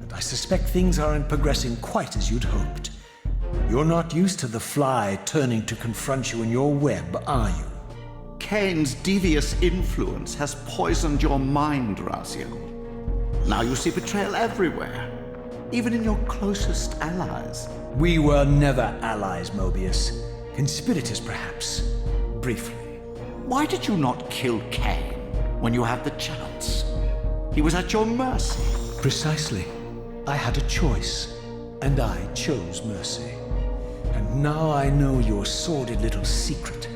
B: And I suspect things aren't progressing quite as you'd hoped. You're not used to the fly turning to confront you in your web, are you?
C: Kain's devious influence has poisoned your mind, Raziel. Now you see betrayal everywhere, even in your closest allies.
B: We were never allies, Mobius. Conspirators, perhaps. Briefly.
C: Why did you not kill Kain when you had the chance? He was at your mercy.
B: Precisely. I had a choice, and I chose mercy. And now I know your sordid little secret.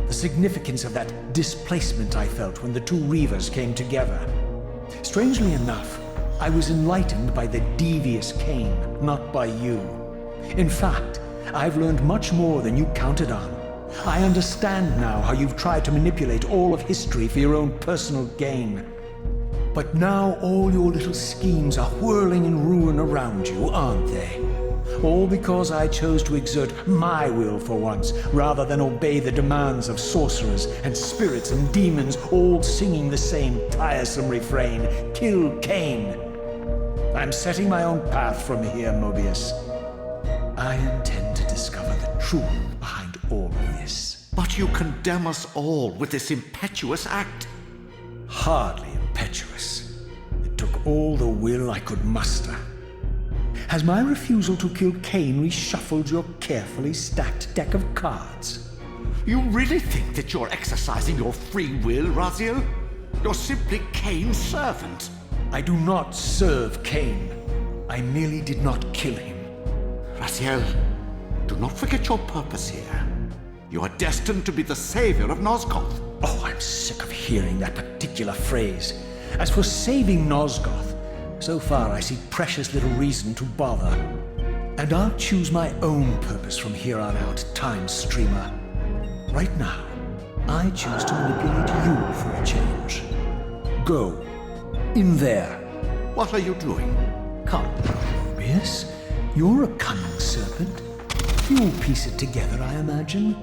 B: The significance of that displacement I felt when the two Reavers came together. Strangely enough, I was enlightened by the devious Kain, not by you. In fact, I've learned much more than you counted on. I understand now how you've tried to manipulate all of history for your own personal gain. But now all your little schemes are whirling in ruin around you, aren't they? All because I chose to exert my will for once, rather than obey the demands of sorcerers and spirits and demons, all singing the same tiresome refrain, "Kill Kain." I'm setting my own path from here, Mobius. I intend to discover the truth behind all of this.
C: But you condemn us all with this impetuous act.
B: Hardly impetuous. It took all the will I could muster. Has my refusal to kill Kain reshuffled your carefully stacked deck of cards?
C: You really think that you're exercising your free will, Raziel? You're simply Kain's servant.
B: I do not serve Kain. I merely did not kill him.
C: Raziel, do not forget your purpose here. You are destined to be the savior of Nosgoth.
B: Oh, I'm sick of hearing that particular phrase. As for saving Nosgoth, so far I see precious little reason to bother. And I'll choose my own purpose from here on out, Time Streamer. Right now, I choose to manipulate you for a change. Go. In there.
C: What are you doing?
B: Come, Mobius. You're a cunning serpent. You'll piece it together, I imagine.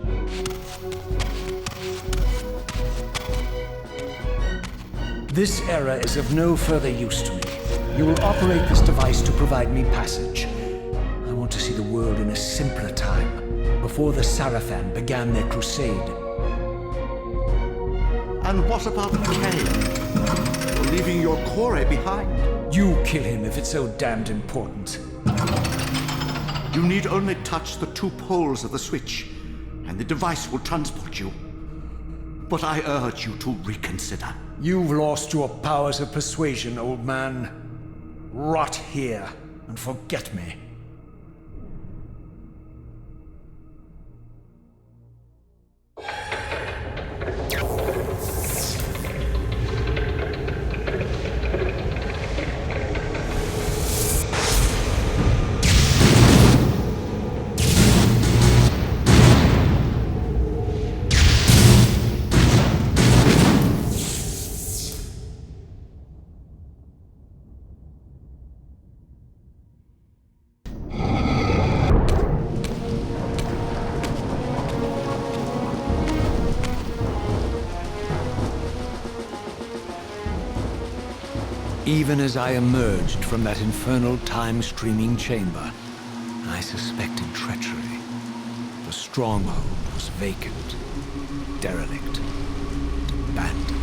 B: This era is of no further use to me. You will operate this device to provide me passage. I want to see the world in a simpler time, before the Sarafan began their crusade.
C: And what about Kain? You're leaving your core behind.
B: You kill him if it's so damned important.
C: You need only touch the two poles of the switch, and the device will transport you. But I urge you to reconsider.
B: You've lost your powers of persuasion, old man. Rot here and forget me. Even as I emerged from that infernal time-streaming chamber,
D: I suspected treachery. The stronghold was vacant, derelict, abandoned.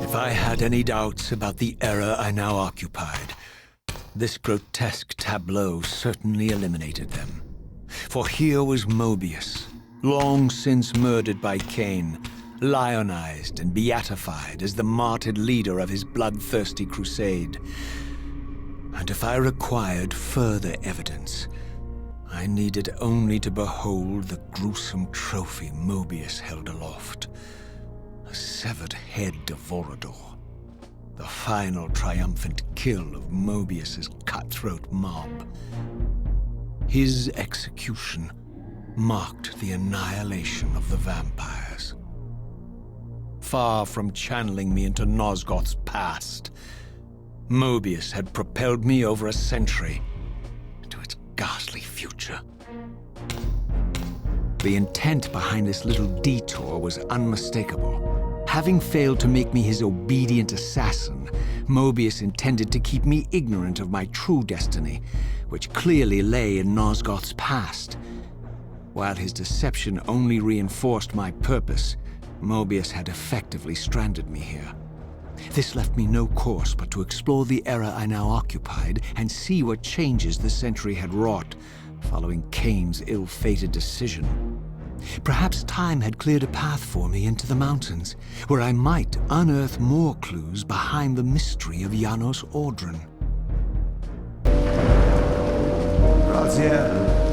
D: If I had any doubts about the era I now occupied, this grotesque tableau certainly eliminated them. For here was Mobius, long since murdered by Cain, lionized and beatified as the martyred leader of his bloodthirsty crusade. And if I required further evidence, I needed only to behold the gruesome trophy Mobius held aloft. A severed head of Vorador. The final triumphant kill of Mobius's cutthroat mob. His execution marked the annihilation of the vampires. Far from channeling me into Nosgoth's past, Mobius had propelled me over a century into its ghastly future. The intent behind this little detour was unmistakable. Having failed to make me his obedient assassin, Mobius intended to keep me ignorant of my true destiny, which clearly lay in Nosgoth's past. While his deception only reinforced my purpose, Mobius had effectively stranded me here. This left me no course but to explore the era I now occupied and see what changes the century had wrought, following Cain's ill-fated decision. Perhaps time had cleared a path for me into the mountains, where I might unearth more clues behind the mystery of Janos Audron.
E: Raziel.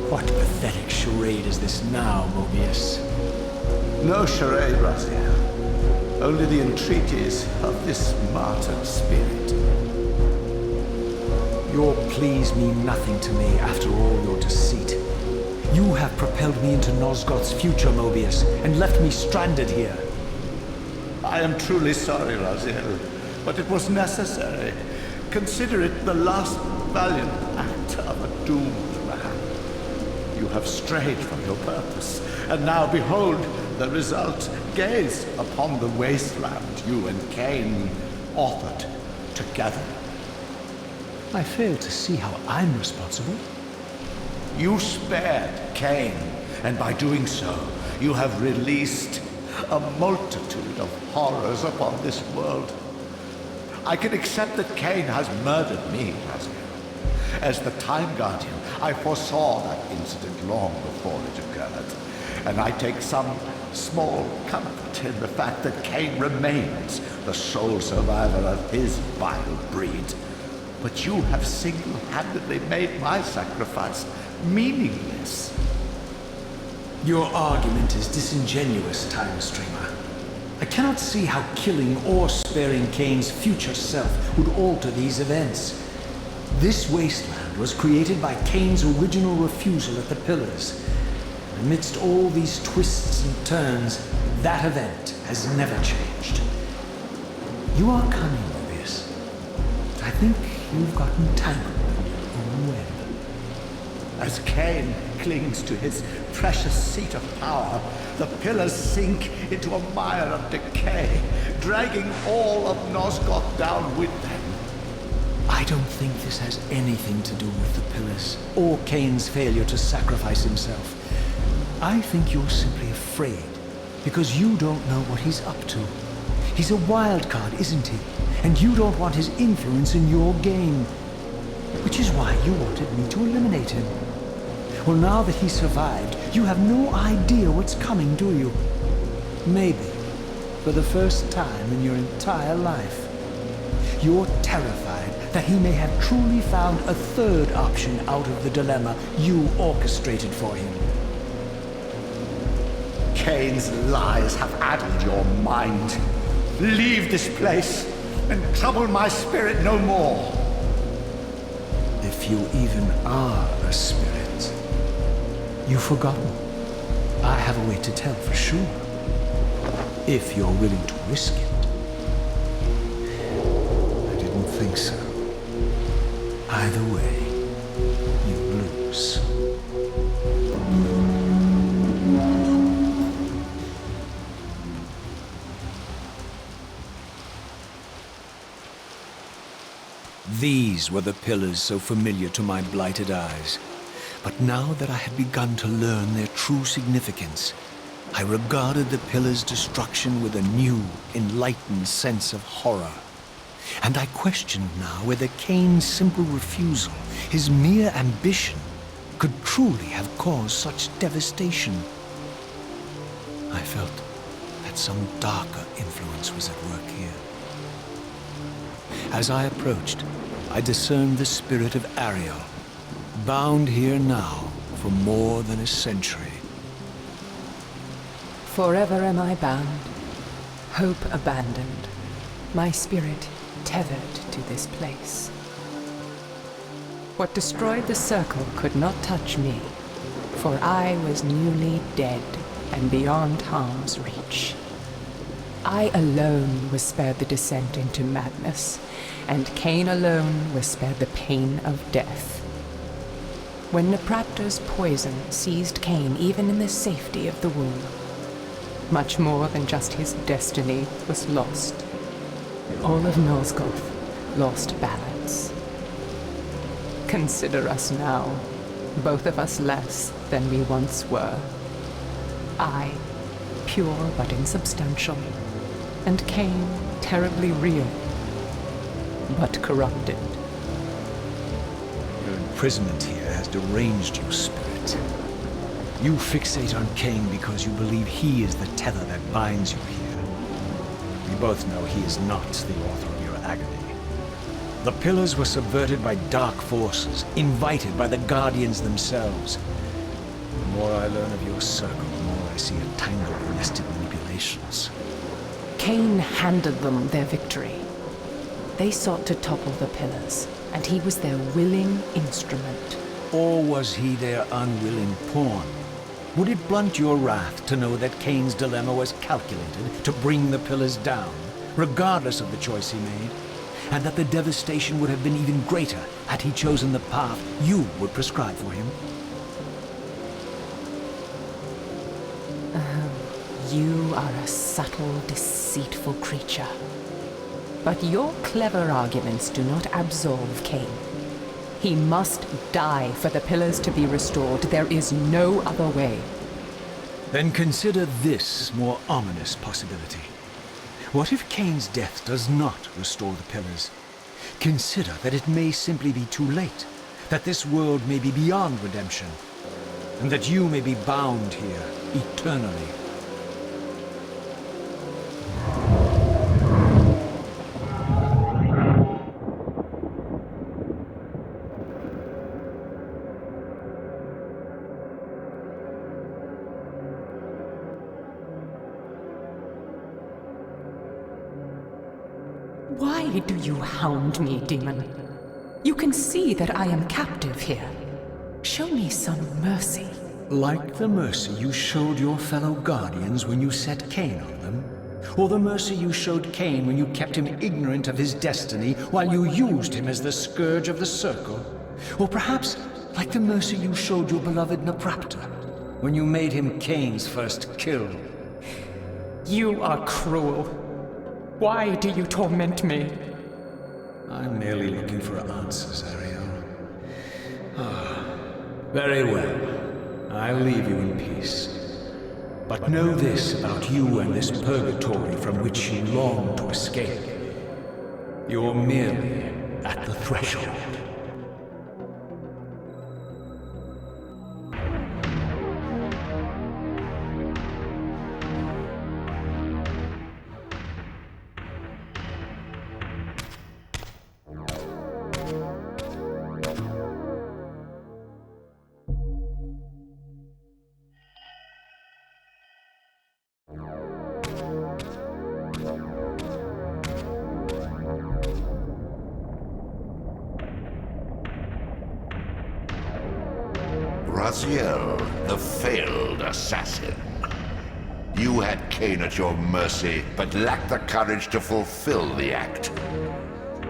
B: What pathetic charade is this now, Mobius?
E: No charade, Raziel. Only the entreaties of this martyred spirit.
B: Your pleas mean nothing to me after all your deceit. You have propelled me into Nosgoth's future, Mobius, and left me stranded here.
E: I am truly sorry, Raziel, but it was necessary. Consider it the last valiant act of a doomed man. You have strayed from your purpose, and now behold the result. Gaze upon the wasteland you and Cain authored together.
B: I fail to see how I'm responsible.
E: You spared Cain, and by doing so, you have released a multitude of horrors upon this world. I can accept that Cain has murdered me, Raziel. As the Time Guardian, I foresaw that incident long before it occurred, and I take some small comfort in the fact that Cain remains the sole survivor of his vile breed. But you have single-handedly made my sacrifice meaningless.
B: Your argument is disingenuous, Time Streamer. I cannot see how killing or sparing Cain's future self would alter these events. This wasteland was created by Cain's original refusal at the Pillars. Amidst all these twists and turns, that event has never changed. You are cunning, Mobius. I think you've gotten tangled in your own web.
E: As Cain clings to his precious seat of power, the pillars sink into a mire of decay, dragging all of Nosgoth down with them.
B: I don't think this has anything to do with the Pillars, or Cain's failure to sacrifice himself. I think you're simply afraid, because you don't know what he's up to. He's a wild card, isn't he? And you don't want his influence in your game. Which is why you wanted me to eliminate him. Well, now that he survived, you have no idea what's coming, do you? Maybe, for the first time in your entire life, you're terrified that he may have truly found a third option out of the dilemma you orchestrated for him.
E: Cain's lies have addled your mind. Leave this place and trouble my spirit no more.
B: If you even are a spirit, you've forgotten. I have a way to tell for sure. If you're willing to risk it. I didn't think so. Either way, you lose.
D: These were the pillars so familiar to my blighted eyes. But now that I had begun to learn their true significance, I regarded the pillars' destruction with a new, enlightened sense of horror. And I questioned now whether Cain's simple refusal, his mere ambition, could truly have caused such devastation. I felt that some darker influence was at work here. As I approached, I discerned the spirit of Ariel, bound here now for more than a century.
H: Forever am I bound, hope abandoned, my spirit tethered to this place. What destroyed the circle could not touch me, for I was newly dead and beyond harm's reach. I alone was spared the descent into madness, and Cain alone was spared the pain of death. When Nepraptor's poison seized Cain even in the safety of the womb, much more than just his destiny was lost. All of Nosgoth lost balance. Consider us now, both of us less than we once were. I, pure but insubstantial, and Cain, terribly real, but corrupted.
D: Your imprisonment here has deranged your spirit. You fixate on Cain because you believe he is the tether that binds you here. We both know he is not the author of your agony. The pillars were subverted by dark forces, invited by the Guardians themselves. The more I learn of your circle, the more I see a tangle of nested manipulations.
H: Cain handed them their victory. They sought to topple the pillars, and he was their willing instrument.
D: Or was he their unwilling pawn? Would it blunt your wrath to know that Cain's dilemma was calculated to bring the pillars down, regardless of the choice he made? And that the devastation would have been even greater had he chosen the path you would prescribe for him?
H: You are a subtle, deceitful creature. But your clever arguments do not absolve Cain. He must die for the pillars to be restored. There is no other way.
D: Then consider this more ominous possibility. What if Cain's death does not restore the pillars? Consider that it may simply be too late, that this world may be beyond redemption, and that you may be bound here eternally.
H: Why do you hound me, demon? You can see that I am captive here. Show me some mercy.
D: Like the mercy you showed your fellow Guardians when you set Cain on them? Or the mercy you showed Cain when you kept him ignorant of his destiny while you used him as the scourge of the Circle? Or perhaps like the mercy you showed your beloved Nepraptor when you made him Cain's first kill?
H: You are cruel. Why do you torment me?
D: I'm merely looking for answers, Ariel. Very well. I'll leave you in peace. But know this about you and this purgatory from which you long to escape. You're merely at the threshold.
F: Raziel, the failed assassin. You had Cain at your mercy, but lacked the courage to fulfill the act.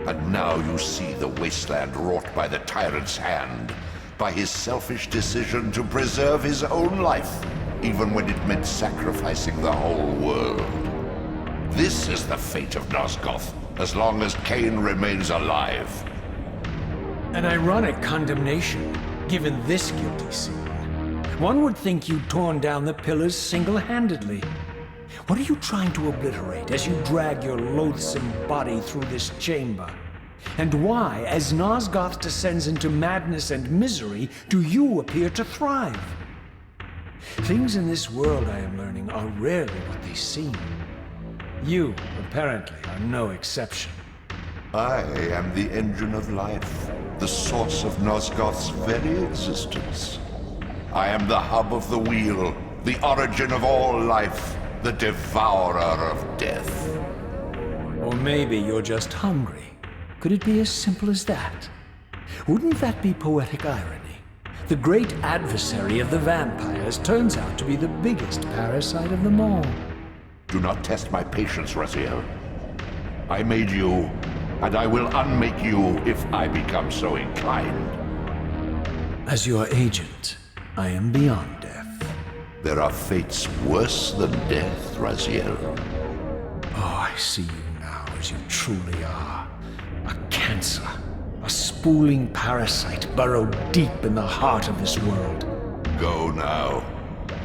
F: And now you see the wasteland wrought by the tyrant's hand, by his selfish decision to preserve his own life, even when it meant sacrificing the whole world. This is the fate of Nosgoth, as long as Cain remains alive.
B: An ironic condemnation, given this guilty scene. One would think you'd torn down the pillars single-handedly. What are you trying to obliterate as you drag your loathsome body through this chamber? And why, as Nosgoth descends into madness and misery, do you appear to thrive? Things in this world, I am learning, are rarely what they seem. You, apparently, are no exception.
F: I am the engine of life, the source of Nosgoth's very existence. I am the hub of the wheel, the origin of all life, the devourer of death.
B: Or maybe you're just hungry. Could it be as simple as that? Wouldn't that be poetic irony? The great adversary of the vampires turns out to be the biggest parasite of them all.
F: Do not test my patience, Raziel. I made you, and I will unmake you if I become so inclined.
B: As your agent, I am beyond death.
F: There are fates worse than death, Raziel.
B: Oh, I see you now as you truly are. A cancer. A spooling parasite burrowed deep in the heart of this world.
F: Go now.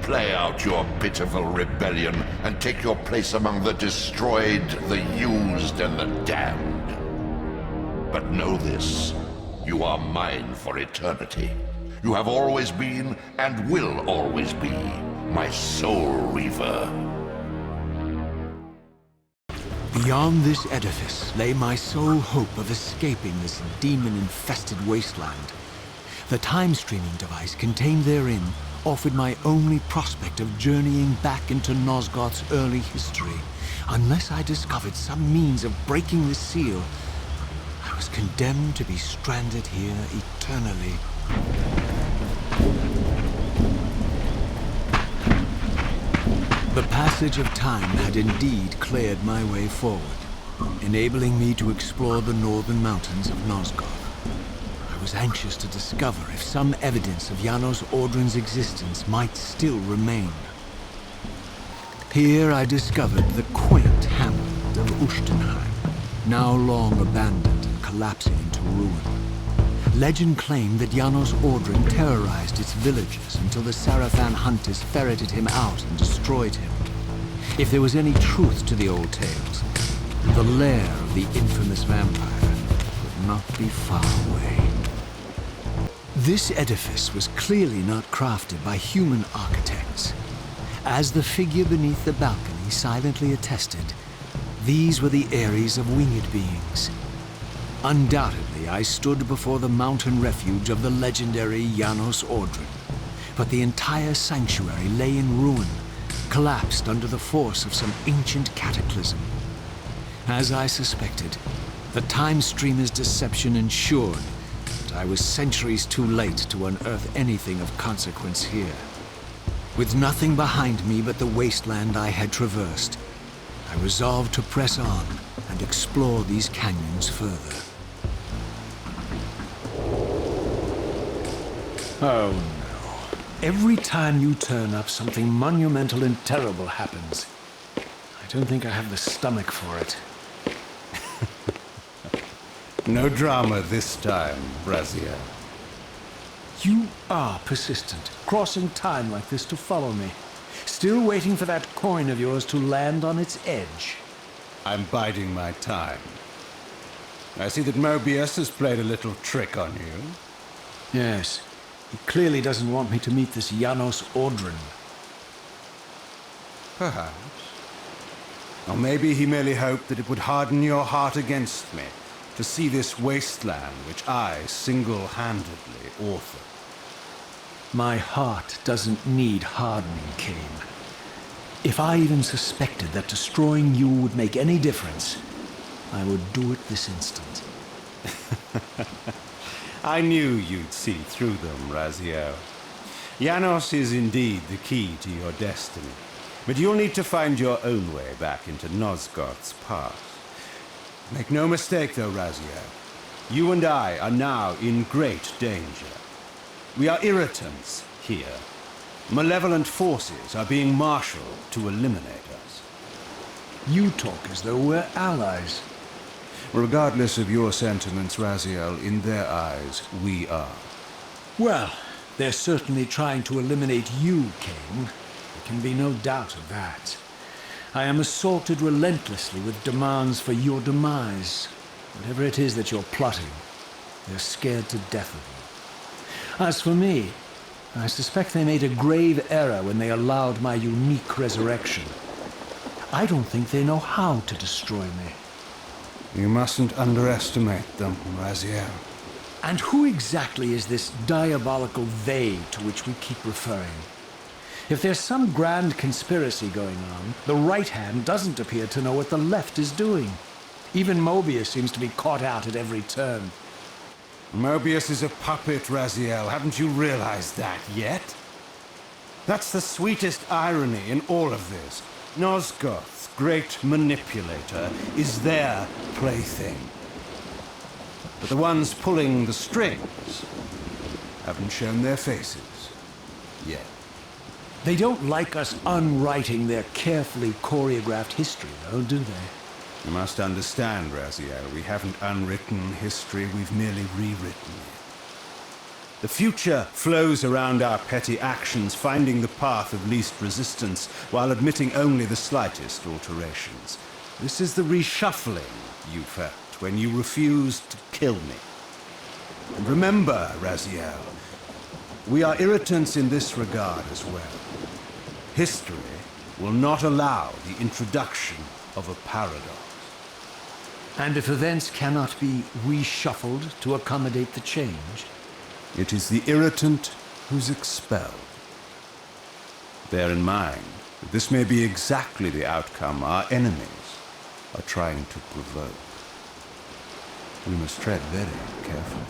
F: Play out your pitiful rebellion and take your place among the destroyed, the used, and the damned. But know this. You are mine for eternity. You have always been, and will always be, my soul Reaver.
D: Beyond this edifice lay my sole hope of escaping this demon-infested wasteland. The time-streaming device contained therein offered my only prospect of journeying back into Nosgoth's early history. Unless I discovered some means of breaking the seal, I was condemned to be stranded here eternally. The passage of time had indeed cleared my way forward, enabling me to explore the northern mountains of Nosgoth. I was anxious to discover if some evidence of Janos Audron's existence might still remain. Here I discovered the quaint hamlet of Ushtenheim, now long abandoned and collapsing into ruin. Legend claimed that Janos Audron terrorized its villagers until the Sarafan hunters ferreted him out and destroyed him. If there was any truth to the old tales, the lair of the infamous vampire could not be far away. This edifice was clearly not crafted by human architects. As the figure beneath the balcony silently attested, these were the aeries of winged beings. Undoubtedly, I stood before the mountain refuge of the legendary Janos Audron, but the entire sanctuary lay in ruin, collapsed under the force of some ancient cataclysm. As I suspected, the time streamer's deception ensured that I was centuries too late to unearth anything of consequence here. With nothing behind me but the wasteland I had traversed, I resolved to press on and explore these canyons further.
B: Oh no. Every time you turn up, something monumental and terrible happens. I don't think I have the stomach for it.
I: No drama this time, Raziel.
B: You are persistent, crossing time like this to follow me. Still waiting for that coin of yours to land on its edge.
I: I'm biding my time. I see that Mobius has played a little trick on you.
B: Yes. He clearly doesn't want me to meet this Janos Audron.
I: Perhaps. Or maybe he merely hoped that it would harden your heart against me, to see this wasteland which I single-handedly authored.
B: My heart doesn't need hardening, Cain. If I even suspected that destroying you would make any difference, I would do it this instant.
I: I knew you'd see through them, Raziel. Janos is indeed the key to your destiny, but you'll need to find your own way back into Nosgoth's past. Make no mistake, though, Raziel. You and I are now in great danger. We are irritants here. Malevolent forces are being marshaled to eliminate us.
B: You talk as though we're allies.
I: Regardless of your sentiments, Raziel, in their eyes, we are.
B: Well, they're certainly trying to eliminate you, Cain. There can be no doubt of that. I am assaulted relentlessly with demands for your demise. Whatever it is that you're plotting, they're scared to death of you. As for me, I suspect they made a grave error when they allowed my unique resurrection. I don't think they know how to destroy me.
I: You mustn't underestimate them, Raziel.
B: And who exactly is this diabolical they to which we keep referring? If there's some grand conspiracy going on, the right hand doesn't appear to know what the left is doing. Even Mobius seems to be caught out at every turn.
I: Mobius is a puppet, Raziel. Haven't you realized that yet? That's the sweetest irony in all of this. Nosgoth's great manipulator is their plaything. But the ones pulling the strings haven't shown their faces yet.
B: They don't like us unwriting their carefully choreographed history, though, do they?
I: You must understand, Raziel, we haven't unwritten history, we've merely rewritten it. The future flows around our petty actions, finding the path of least resistance, while admitting only the slightest alterations. This is the reshuffling you felt when you refused to kill me. And remember, Raziel, we are irritants in this regard as well. History will not allow the introduction of a paradox.
B: And if events cannot be reshuffled to accommodate the change?
I: It is the irritant who's expelled. Bear in mind that this may be exactly the outcome our enemies are trying to provoke. We must tread very carefully.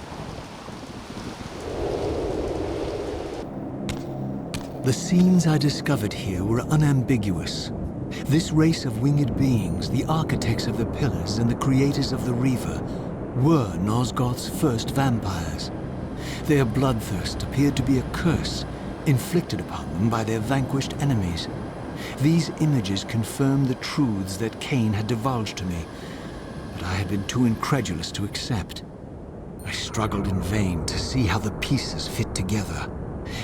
D: The scenes I discovered here were unambiguous. This race of winged beings, the architects of the pillars and the creators of the Reaver, were Nosgoth's first vampires. Their bloodthirst appeared to be a curse inflicted upon them by their vanquished enemies. These images confirmed the truths that Cain had divulged to me, but I had been too incredulous to accept. I struggled in vain to see how the pieces fit together,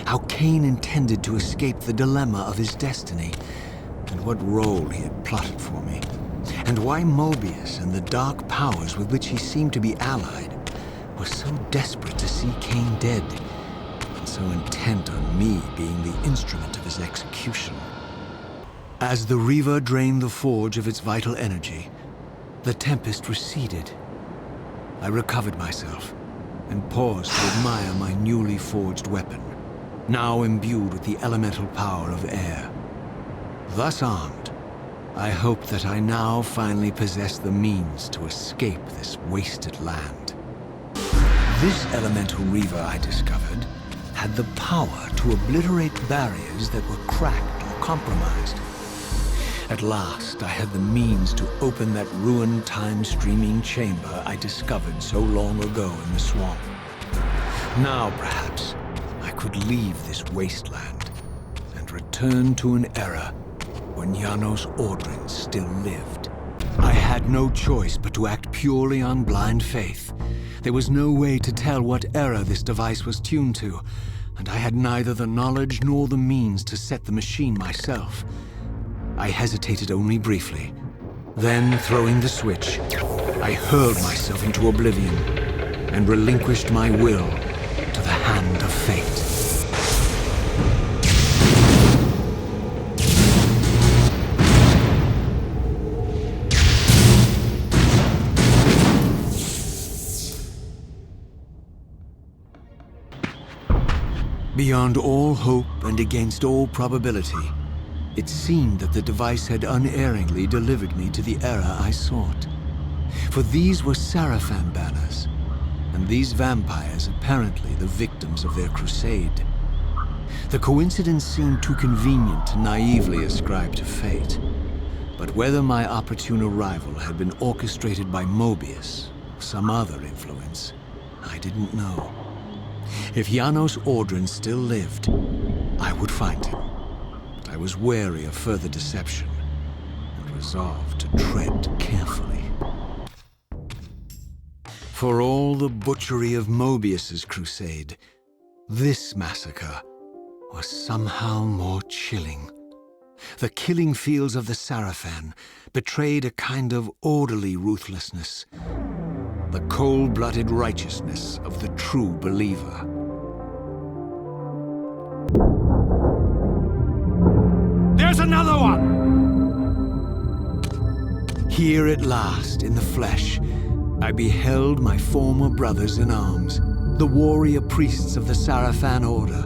D: how Cain intended to escape the dilemma of his destiny, and what role he had plotted for me, and why Mobius and the dark powers with which he seemed to be allied were so desperate to see Cain dead, and so intent on me being the instrument of his execution. As the Reaver drained the forge of its vital energy, the tempest receded. I recovered myself and paused to admire my newly forged weapon, now imbued with the elemental power of air. Thus armed, I hoped that I now finally possessed the means to escape this wasted land. This elemental Reaver, I discovered, had the power to obliterate barriers that were cracked or compromised. At last, I had the means to open that ruined time-streaming chamber I discovered so long ago in the swamp. Now, perhaps, I could leave this wasteland and return to an era when Janos Ordrin still lived. I had no choice but to act purely on blind faith. There was no way to tell what era this device was tuned to, and I had neither the knowledge nor the means to set the machine myself. I hesitated only briefly. Then, throwing the switch, I hurled myself into oblivion and relinquished my will to the hand of fate. Beyond all hope and against all probability, it seemed that the device had unerringly delivered me to the era I sought. For these were Seraphim banners, and these vampires apparently the victims of their crusade. The coincidence seemed too convenient to naively ascribe to fate, but whether my opportune arrival had been orchestrated by Mobius or some other influence, I didn't know. If Janos Ordrin still lived, I would find him. But I was wary of further deception and resolved to tread carefully. For all the butchery of Mobius's crusade, this massacre was somehow more chilling. The killing fields of the Sarafan betrayed a kind of orderly ruthlessness, the cold-blooded righteousness of the true believer.
B: There's another one!
D: Here at last, in the flesh, I beheld my former brothers in arms, the warrior priests of the Sarafan Order,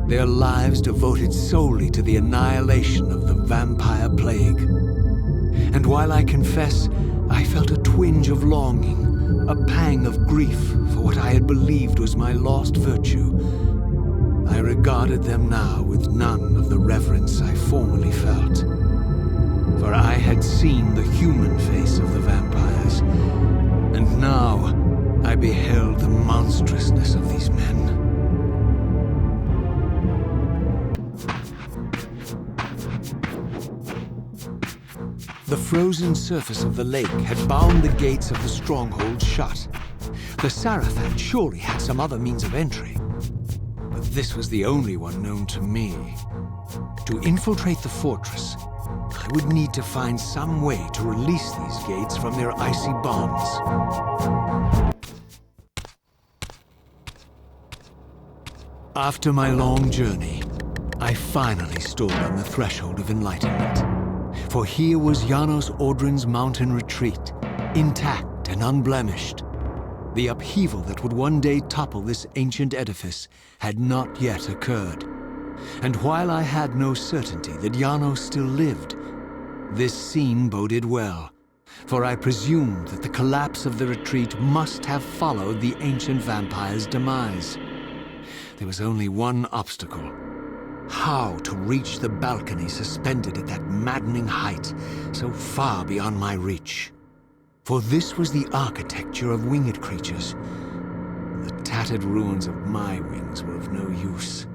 D: their lives devoted solely to the annihilation of the vampire plague. And while I confess I felt a twinge of longing, a pang of grief for what I had believed was my lost virtue, I regarded them now with none of the reverence I formerly felt. For I had seen the human face of the vampires, and now I beheld the monstrousness of these men. The frozen surface of the lake had bound the gates of the stronghold shut. The Sarafan surely had some other means of entry, but this was the only one known to me. To infiltrate the fortress, I would need to find some way to release these gates from their icy bonds. After my long journey, I finally stood on the threshold of enlightenment. For here was Janos Audrin's mountain retreat, intact and unblemished. The upheaval that would one day topple this ancient edifice had not yet occurred. And while I had no certainty that Janos still lived, this scene boded well, for I presumed that the collapse of the retreat must have followed the ancient vampire's demise. There was only one obstacle: how to reach the balcony suspended at that maddening height, so far beyond my reach. For this was the architecture of winged creatures. The tattered ruins of my wings were of no use.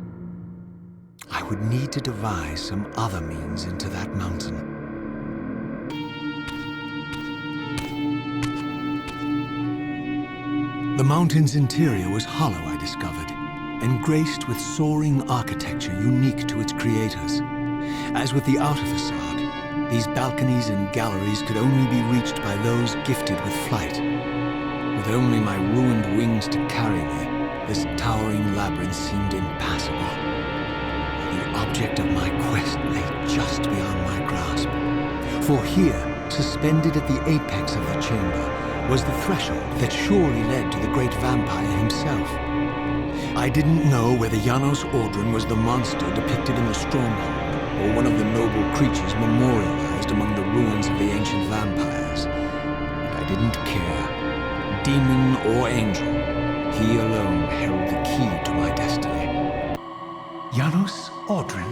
D: I would need to devise some other means into that mountain. The mountain's interior was hollow, I discovered, and graced with soaring architecture unique to its creators. As with the outer facade, these balconies and galleries could only be reached by those gifted with flight. With only my ruined wings to carry me, this towering labyrinth seemed impassable. The object of my quest lay just beyond my grasp. For here, suspended at the apex of the chamber, was the threshold that surely led to the great vampire himself. I didn't know whether Janos Audrin was the monster depicted in the stronghold, or one of the noble creatures memorialized among the ruins of the ancient vampires. But I didn't care. Demon or angel, he alone held the key to my destiny.
E: Janos Audrin?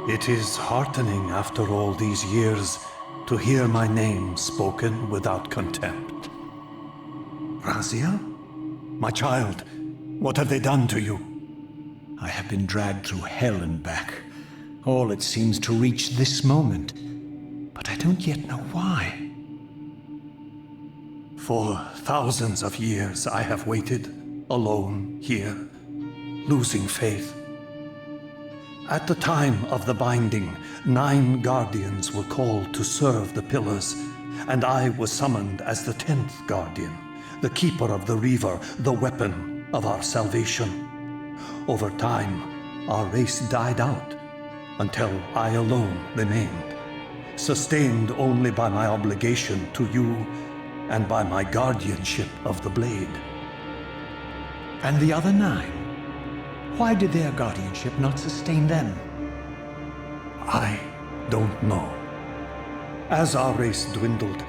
E: It is heartening after all these years to hear my name spoken without contempt. Raziel? My child, what have they done to you?
B: I have been dragged through hell and back. All it seems to reach this moment. But I don't yet know why.
E: For thousands of years I have waited, alone here, losing faith. At the time of the binding, 9 guardians were called to serve the pillars, and I was summoned as the 10th guardian, the keeper of the Reaver, the weapon of our salvation. Over time, our race died out, until I alone remained, sustained only by my obligation to you and by my guardianship of the blade.
B: And the other 9? Why did their guardianship not sustain them?
E: I don't know. As our race dwindled,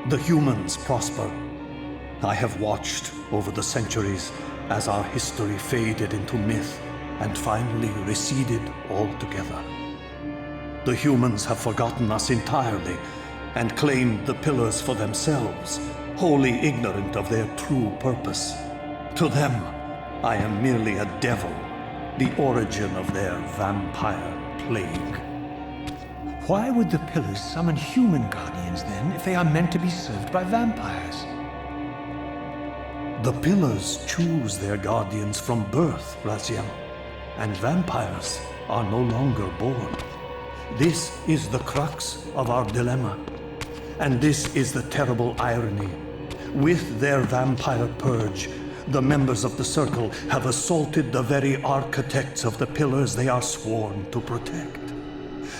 E: the humans prospered. I have watched over the centuries as our history faded into myth and finally receded altogether. The humans have forgotten us entirely and claimed the pillars for themselves, wholly ignorant of their true purpose. To them, I am merely a devil, the origin of their vampire plague.
D: Why would the pillars summon human guardians then, if they are meant to be served by vampires?
E: The pillars choose their guardians from birth, Raziel, and vampires are no longer born. This is the crux of our dilemma, and this is the terrible irony. With their vampire purge, the members of the Circle have assaulted the very architects of the pillars they are sworn to protect.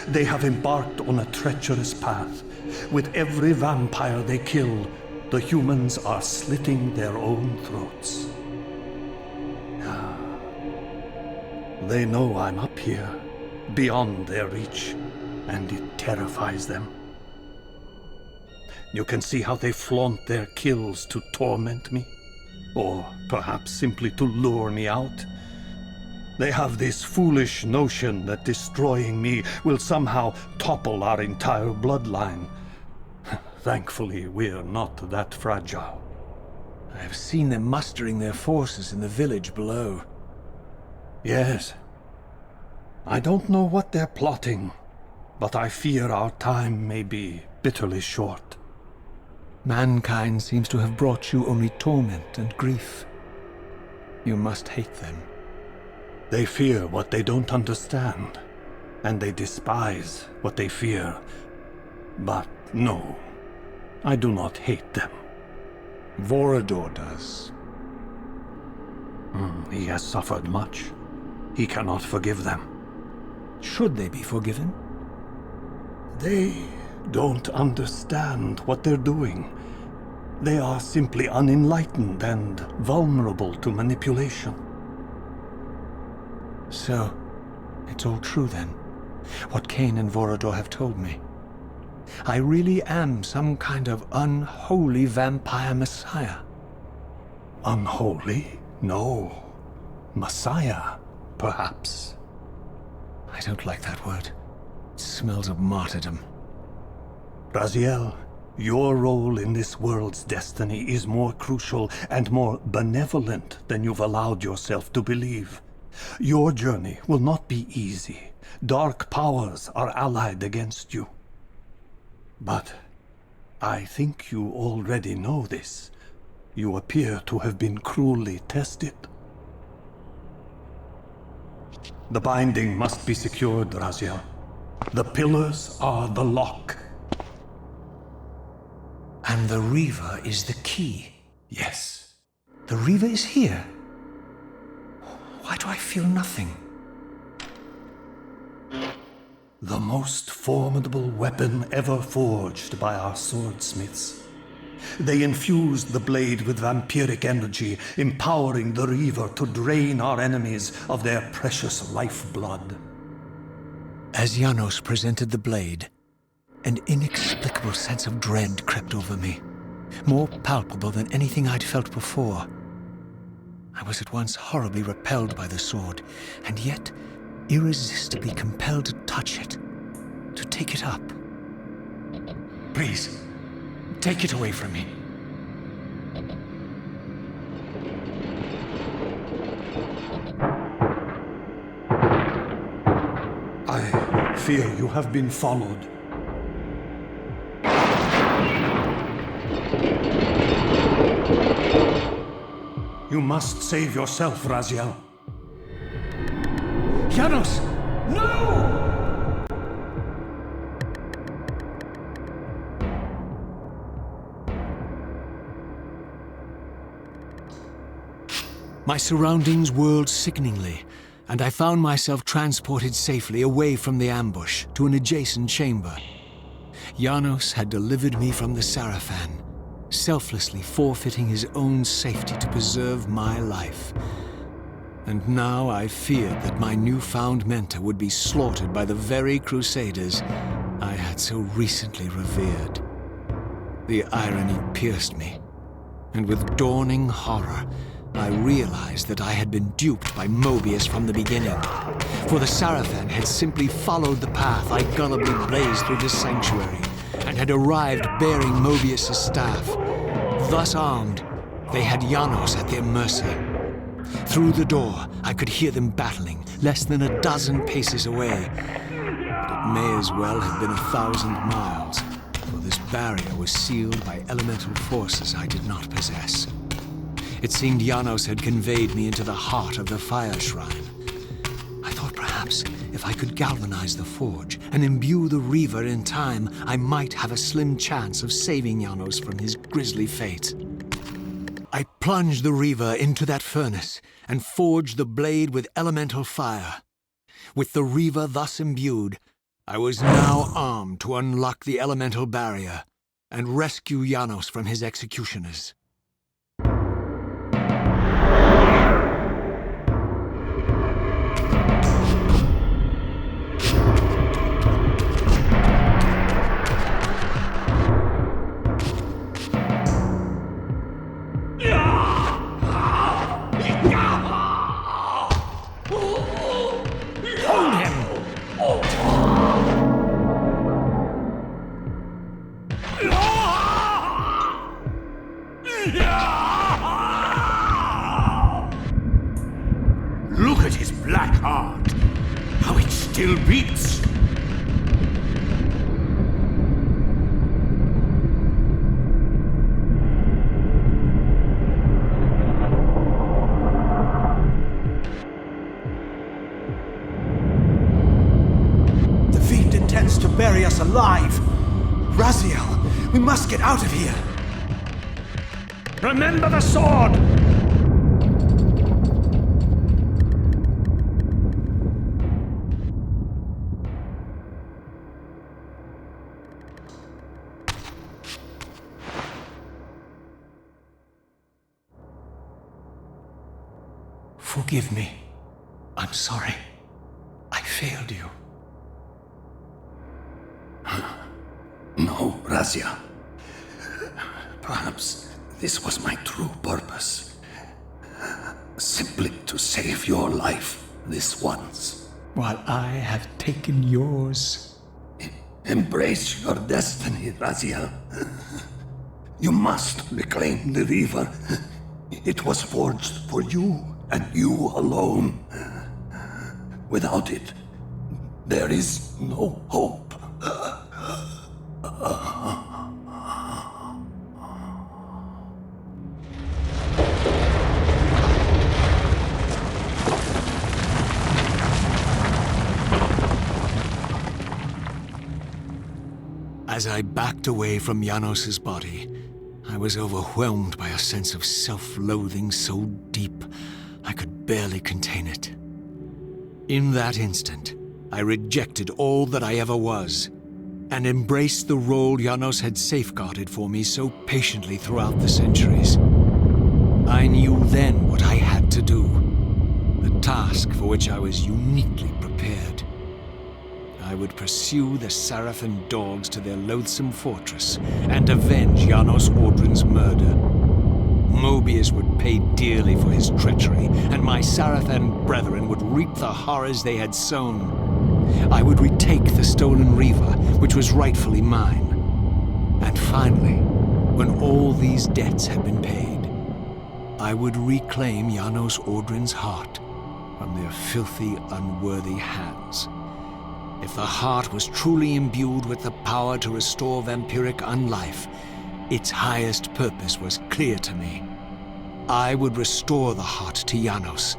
E: They have embarked on a treacherous path. With every vampire they kill, the humans are slitting their own throats. They know I'm up here, beyond their reach, and it terrifies them. You can see how they flaunt their kills to torment me, or perhaps simply to lure me out. They have this foolish notion that destroying me will somehow topple our entire bloodline. Thankfully, we're not that fragile.
D: I have seen them mustering their forces in the village below.
E: Yes. I don't know what they're plotting, but I fear our time may be bitterly short.
D: Mankind seems to have brought you only torment and grief. You must hate them.
E: They fear what they don't understand, and they despise what they fear. But no, I do not hate them.
D: Vorador does.
E: He has suffered much. He cannot forgive them.
D: Should they be forgiven?
E: They don't understand what they're doing. They are simply unenlightened and vulnerable to manipulation.
D: So, it's all true then, what Cain and Vorador have told me. I really am some kind of unholy vampire messiah.
E: Unholy? No. Messiah, perhaps.
D: I don't like that word. It smells of martyrdom.
E: Raziel, your role in this world's destiny is more crucial and more benevolent than you've allowed yourself to believe. Your journey will not be easy. Dark powers are allied against you. But I think you already know this. You appear to have been cruelly tested. The binding must be secured, Raziel. The pillars are the lock.
B: And the Reaver is the key.
E: Yes.
B: The Reaver is here. Why do I feel nothing?
E: The most formidable weapon ever forged by our swordsmiths. They infused the blade with vampiric energy, empowering the Reaver to drain our enemies of their precious lifeblood.
D: As Janos presented the blade, an inexplicable sense of dread crept over me, more palpable than anything I'd felt before. I was at once horribly repelled by the sword, and yet irresistibly compelled to touch it, to take it up.
B: Please, take it away from me.
E: I fear you have been followed. You must save yourself, Raziel.
B: Janos! No!
D: My surroundings whirled sickeningly, and I found myself transported safely away from the ambush to an adjacent chamber. Janos had delivered me from the Sarafan, selflessly forfeiting his own safety to preserve my life. And now I feared that my newfound mentor would be slaughtered by the very crusaders I had so recently revered. The irony pierced me, and with dawning horror, I realized that I had been duped by Mobius from the beginning. For the Sarafan had simply followed the path I gullibly blazed through this sanctuary, and had arrived bearing Mobius' staff. Thus armed, they had Janos at their mercy. Through the door, I could hear them battling, less than a dozen paces away. But it may as well have been 1,000 miles, for this barrier was sealed by elemental forces I did not possess. It seemed Janos had conveyed me into the heart of the fire shrine. I thought perhaps if I could galvanize the forge and imbue the Reaver in time, I might have a slim chance of saving Janos from his grisly fate. I plunged the Reaver into that furnace and forged the blade with elemental fire. With the Reaver thus imbued, I was now armed to unlock the elemental barrier and rescue Janos from his executioners.
E: Look at his black heart! How it still beats!
A: The fiend intends to bury us alive! Raziel, we must get out of here!
B: Remember the sword!
D: Forgive me. I'm sorry. I failed you.
E: No, Raziel. Perhaps this was my true purpose. Simply to save your life this once.
D: While I have taken yours.
E: Embrace your destiny, Raziel. You must reclaim the Reaver. It was forged for you and you alone. Without it, there is no hope.
D: As I backed away from Janos's body, I was overwhelmed by a sense of self-loathing so deep I could barely contain it. In that instant, I rejected all that I ever was, and embraced the role Janos had safeguarded for me so patiently throughout the centuries. I knew then what I had to do, the task for which I was uniquely prepared. I would pursue the Sarafan dogs to their loathsome fortress and avenge Janos Audrin's murder. Mobius would pay dearly for his treachery, and my Sarafan brethren would reap the horrors they had sown. I would retake the stolen Reaver, which was rightfully mine. And finally, when all these debts had been paid, I would reclaim Janos Audrin's heart from their filthy, unworthy hands. If the heart was truly imbued with the power to restore vampiric unlife, its highest purpose was clear to me. I would restore the heart to Janos,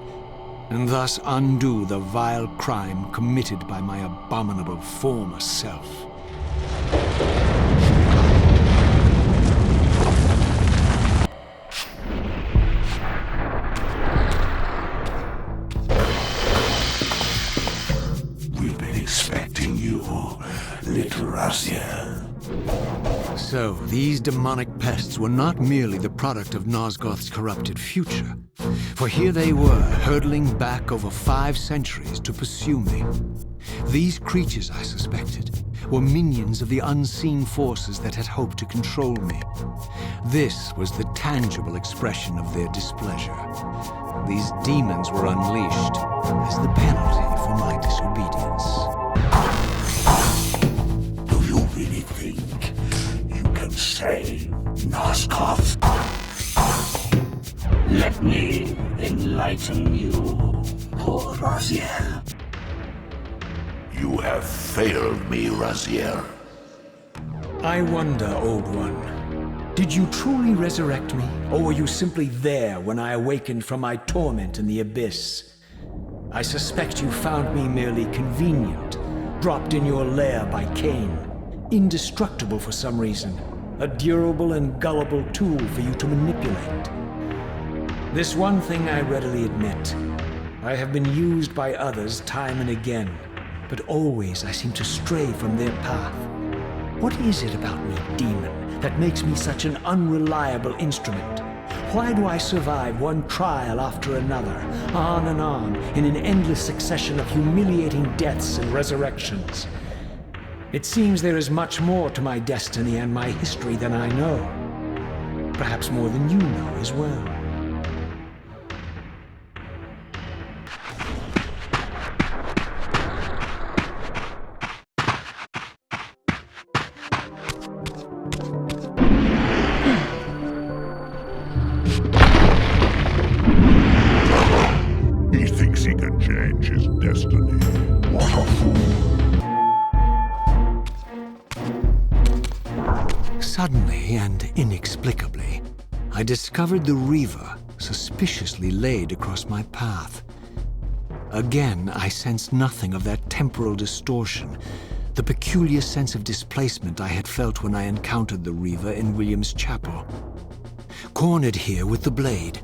D: and thus undo the vile crime committed by my abominable former self.
E: We've been expecting you, little Raziel.
D: So, these demonic pests were not merely the product of Nosgoth's corrupted future, for here they were, hurtling back over 5 centuries to pursue me. These creatures, I suspected, were minions of the unseen forces that had hoped to control me. This was the tangible expression of their displeasure. These demons were unleashed as the penalty for my disobedience.
E: Do you really think you can save Nosgoth? Let me enlighten you, poor Raziel.
F: You have failed me, Raziel.
B: I wonder, Old One, did you truly resurrect me, or were you simply there when I awakened from my torment in the abyss? I suspect you found me merely convenient, dropped in your lair by Cain, indestructible for some reason, a durable and gullible tool for you to manipulate. This one thing I readily admit. I have been used by others time and again, but always I seem to stray from their path. What is it about me, demon, that makes me such an unreliable instrument? Why do I survive one trial after another, on and on, in an endless succession of humiliating deaths and resurrections? It seems there is much more to my destiny and my history than I know. Perhaps more than you know as well.
F: He thinks he can change his destiny. What a fool.
D: Suddenly and inexplicably, I discovered the Reaver suspiciously laid across my path. Again, I sensed nothing of that temporal distortion, the peculiar sense of displacement I had felt when I encountered the Reaver in William's chapel. Cornered here with the blade,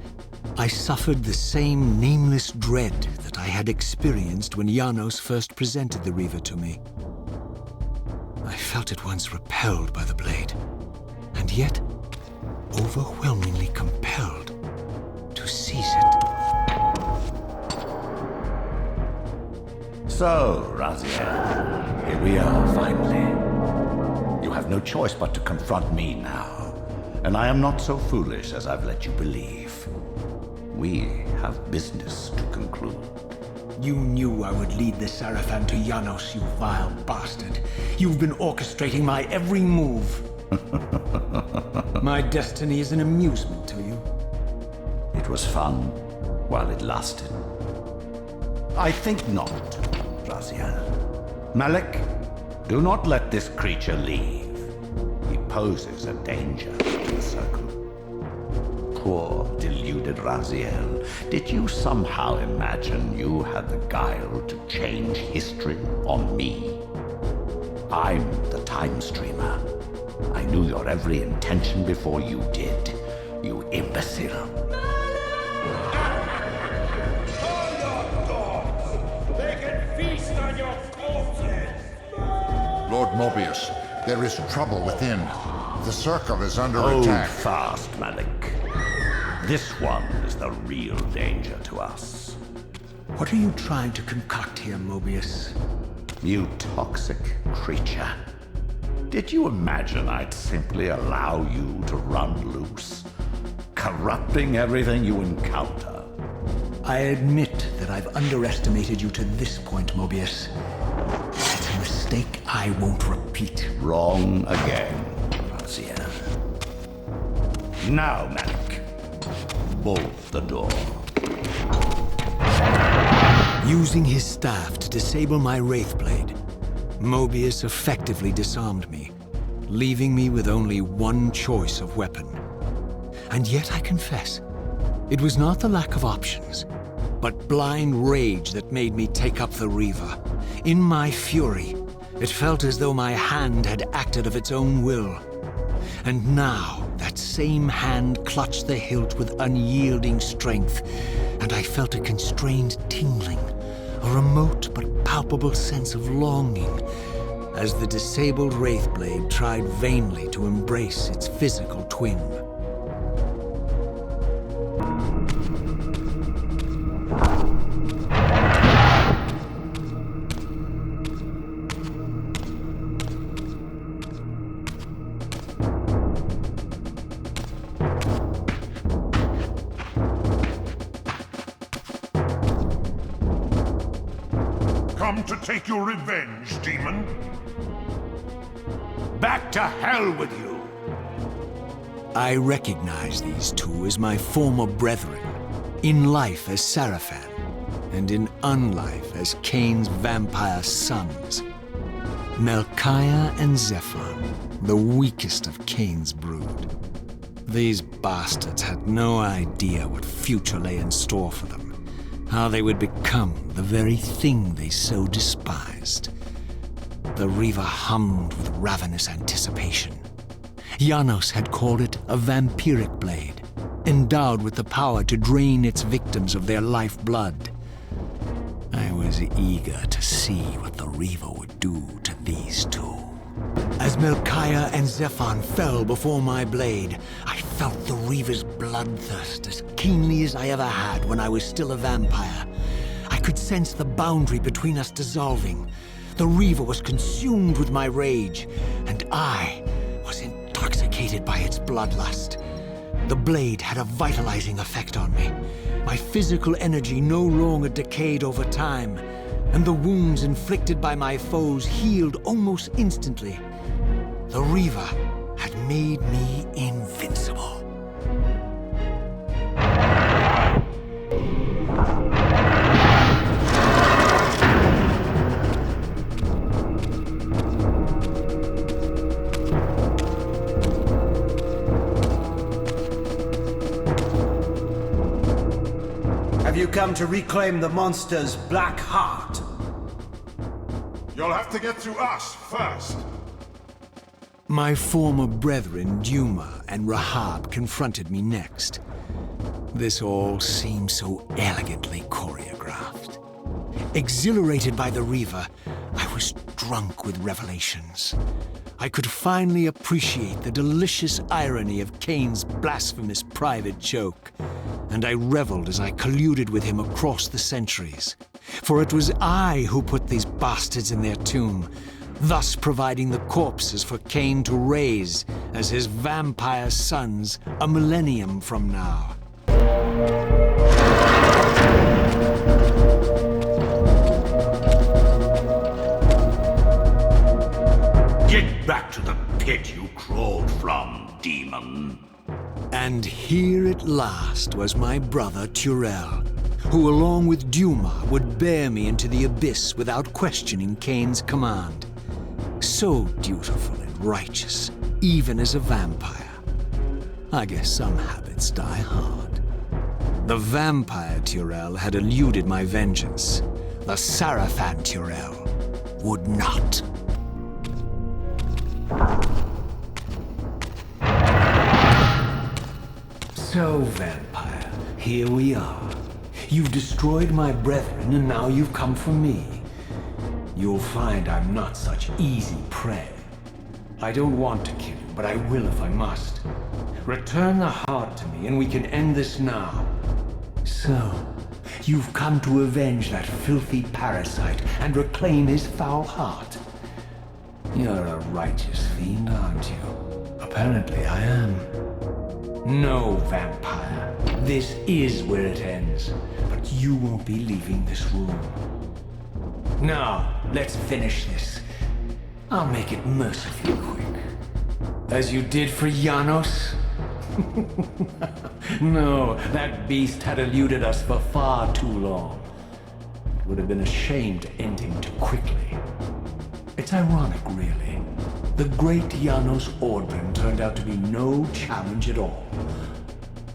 D: I suffered the same nameless dread that I had experienced when Janos first presented the Reaver to me. I felt at once repelled by the blade, and yet overwhelmingly compelled to seize it.
E: So, Raziel, here we are finally. You have no choice but to confront me now, and I am not so foolish as I've let you believe. We have business to conclude.
B: You knew I would lead the Sarafan to Janos, you vile bastard. You've been orchestrating my every move. My destiny is an amusement to you.
E: It was fun while it lasted. I think not, Raziel. Malik, do not let this creature leave. He poses a danger to the Circle. Poor, deluded Raziel, did you somehow imagine you had the guile to change history on me? I'm the time streamer. I knew your every intention before you did, you imbecile.
F: Lord Mobius, there is trouble within. The Circle is under
E: Hold
F: attack.
E: fast, Malik. This one is the real danger to us.
B: What are you trying to concoct here, Mobius?
E: You toxic creature. Did you imagine I'd simply allow you to run loose, corrupting everything you encounter?
B: I admit that I've underestimated you to this point, Mobius. It's a mistake I won't repeat.
E: Wrong again, Raziel. Now, Malik. Bolt the door.
D: Using his staff to disable my Wraithblade, Mobius effectively disarmed me, leaving me with only one choice of weapon. And yet I confess, it was not the lack of options, but blind rage that made me take up the Reaver. In my fury, it felt as though my hand had acted of its own will. And now, that same hand clutched the hilt with unyielding strength, and I felt a constrained tingling, a remote but palpable sense of longing, as the disabled Wraithblade tried vainly to embrace its physical twin.
F: Come to take your revenge, demon.
E: Back to hell with you!
D: I recognize these two as my former brethren, in life as Sarafan, and in unlife as Cain's vampire sons. Melchiah and Zephon, the weakest of Cain's brood. These bastards had no idea what future lay in store for them, how they would become the very thing they so despised. The Reaver hummed with ravenous anticipation. Janos had called it a vampiric blade, endowed with the power to drain its victims of their lifeblood. I was eager to see what the Reaver would do to these two. As Melchiah and Zephon fell before my blade, I felt the Reaver's bloodthirst as keenly as I ever had when I was still a vampire. I could sense the boundary between us dissolving. The Reaver was consumed with my rage, and I was intoxicated by its bloodlust. The blade had a vitalizing effect on me. My physical energy no longer decayed over time, and the wounds inflicted by my foes healed almost instantly. The Reaver had made me invincible.
A: Have you come to reclaim the monster's black heart?
J: You'll have to get through us first.
D: My former brethren, Duma and Rahab, confronted me next. This all seemed so elegantly choreographed. Exhilarated by the Reaver, I was drunk with revelations. I could finally appreciate the delicious irony of Cain's blasphemous private joke, and I reveled as I colluded with him across the centuries. For it was I who put these bastards in their tomb, thus providing the corpses for Cain to raise as his vampire sons a millennium from now.
E: Get back to the pit you crawled from, demon.
D: And here at last was my brother Turel, who along with Duma would bear me into the abyss without questioning Cain's command. So dutiful and righteous, even as a vampire. I guess some habits die hard. The vampire Turel had eluded my vengeance. The Sarafan Turel would not. So, vampire, here we are. You've destroyed my brethren, and now you've come for me. You'll find I'm not such easy prey. I don't want to kill you, but I will if I must. Return the heart to me, and we can end this now. So, you've come to avenge that filthy parasite and reclaim his foul heart. You're a righteous fiend, aren't you? Apparently I am. No, vampire. This is where it ends. But you won't be leaving this room. Now, let's finish this. I'll make it mercifully quick. As you did for Janos? No, that beast had eluded us for far too long. It would have been a shame to end him too quickly. It's ironic, really. The great Janos Ordrin turned out to be no challenge at all.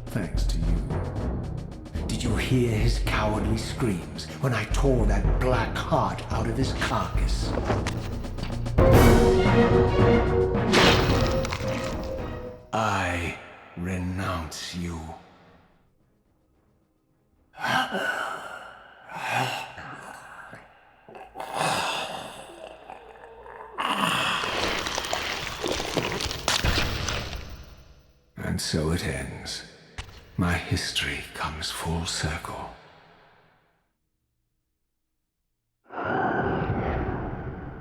D: Thanks to you. Did you hear his cowardly screams when I tore that black heart out of his carcass? I renounce you. And so it ends. My history comes full circle.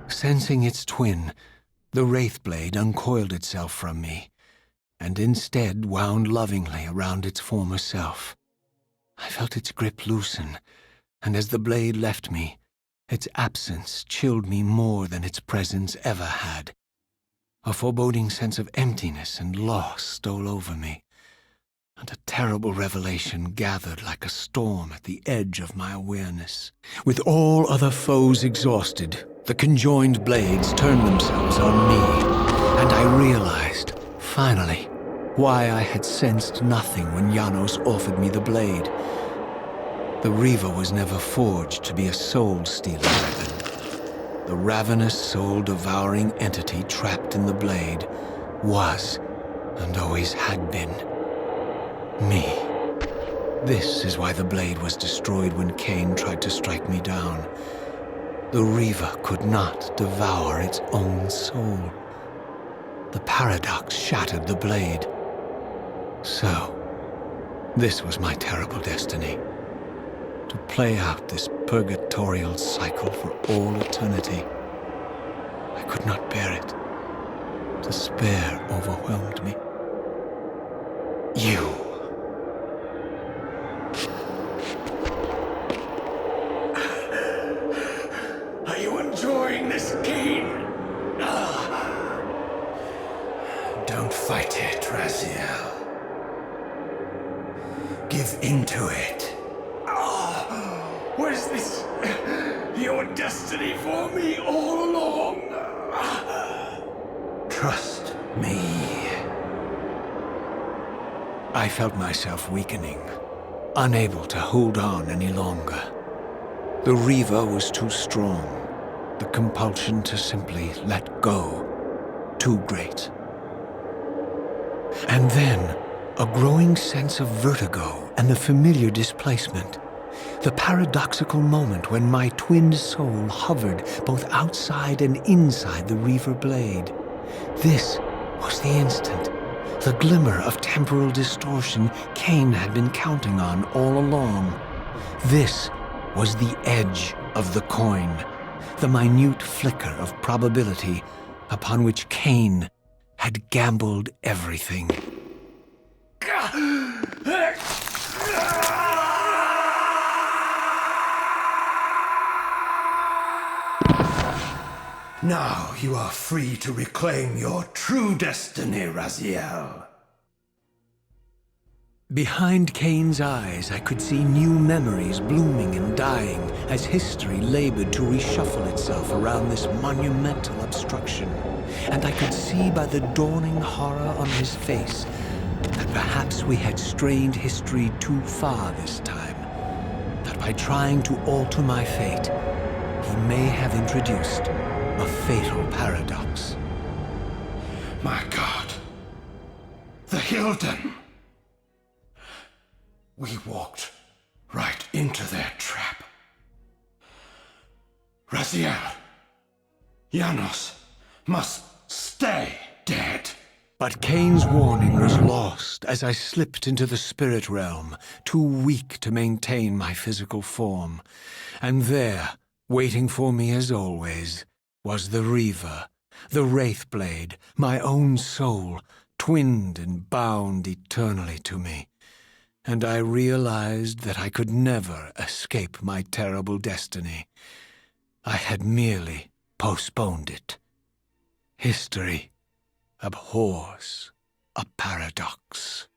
D: Sensing its twin, the Wraithblade uncoiled itself from me, and instead wound lovingly around its former self. I felt its grip loosen, and as the blade left me, its absence chilled me more than its presence ever had. A foreboding sense of emptiness and loss stole over me. And a terrible revelation gathered like a storm at the edge of my awareness. With all other foes exhausted, the conjoined blades turned themselves on me, and I realized, finally, why I had sensed nothing when Janos offered me the blade. The Reaver was never forged to be a soul-stealing weapon. The ravenous, soul-devouring entity trapped in the blade was, and always had been, me. This is why the blade was destroyed when Cain tried to strike me down. The Reaver could not devour its own soul. The paradox shattered the blade. So, this was my terrible destiny. To play out this purgatorial cycle for all eternity. I could not bear it. Despair overwhelmed me. You.
E: Are you enjoying this, Cain?
A: Don't fight it, Raziel. Give into it.
E: Was this your destiny for me all along?
A: Trust me.
D: I felt myself weakening, unable to hold on any longer. The Reaver was too strong. The compulsion to simply let go, too great. And then, a growing sense of vertigo and the familiar displacement. The paradoxical moment when my twinned soul hovered both outside and inside the Reaver blade. This was the instant, the glimmer of temporal distortion Cain had been counting on all along. This was the edge of the coin, the minute flicker of probability upon which Cain had gambled everything.
A: Now you are free to reclaim your true destiny, Raziel.
D: Behind Cain's eyes, I could see new memories blooming and dying as history labored to reshuffle itself around this monumental obstruction. And I could see by the dawning horror on his face that perhaps we had strained history too far this time. That by trying to alter my fate, he may have introduced a fatal paradox.
A: My God. The Hilden. We walked right into their trap. Raziel, Janos must stay dead.
D: But Cain's warning was lost as I slipped into the spirit realm, too weak to maintain my physical form. And there, waiting for me as always, was the Reaver, the Wraithblade, my own soul, twinned and bound eternally to me. And I realized that I could never escape my terrible destiny. I had merely postponed it. History abhors a paradox.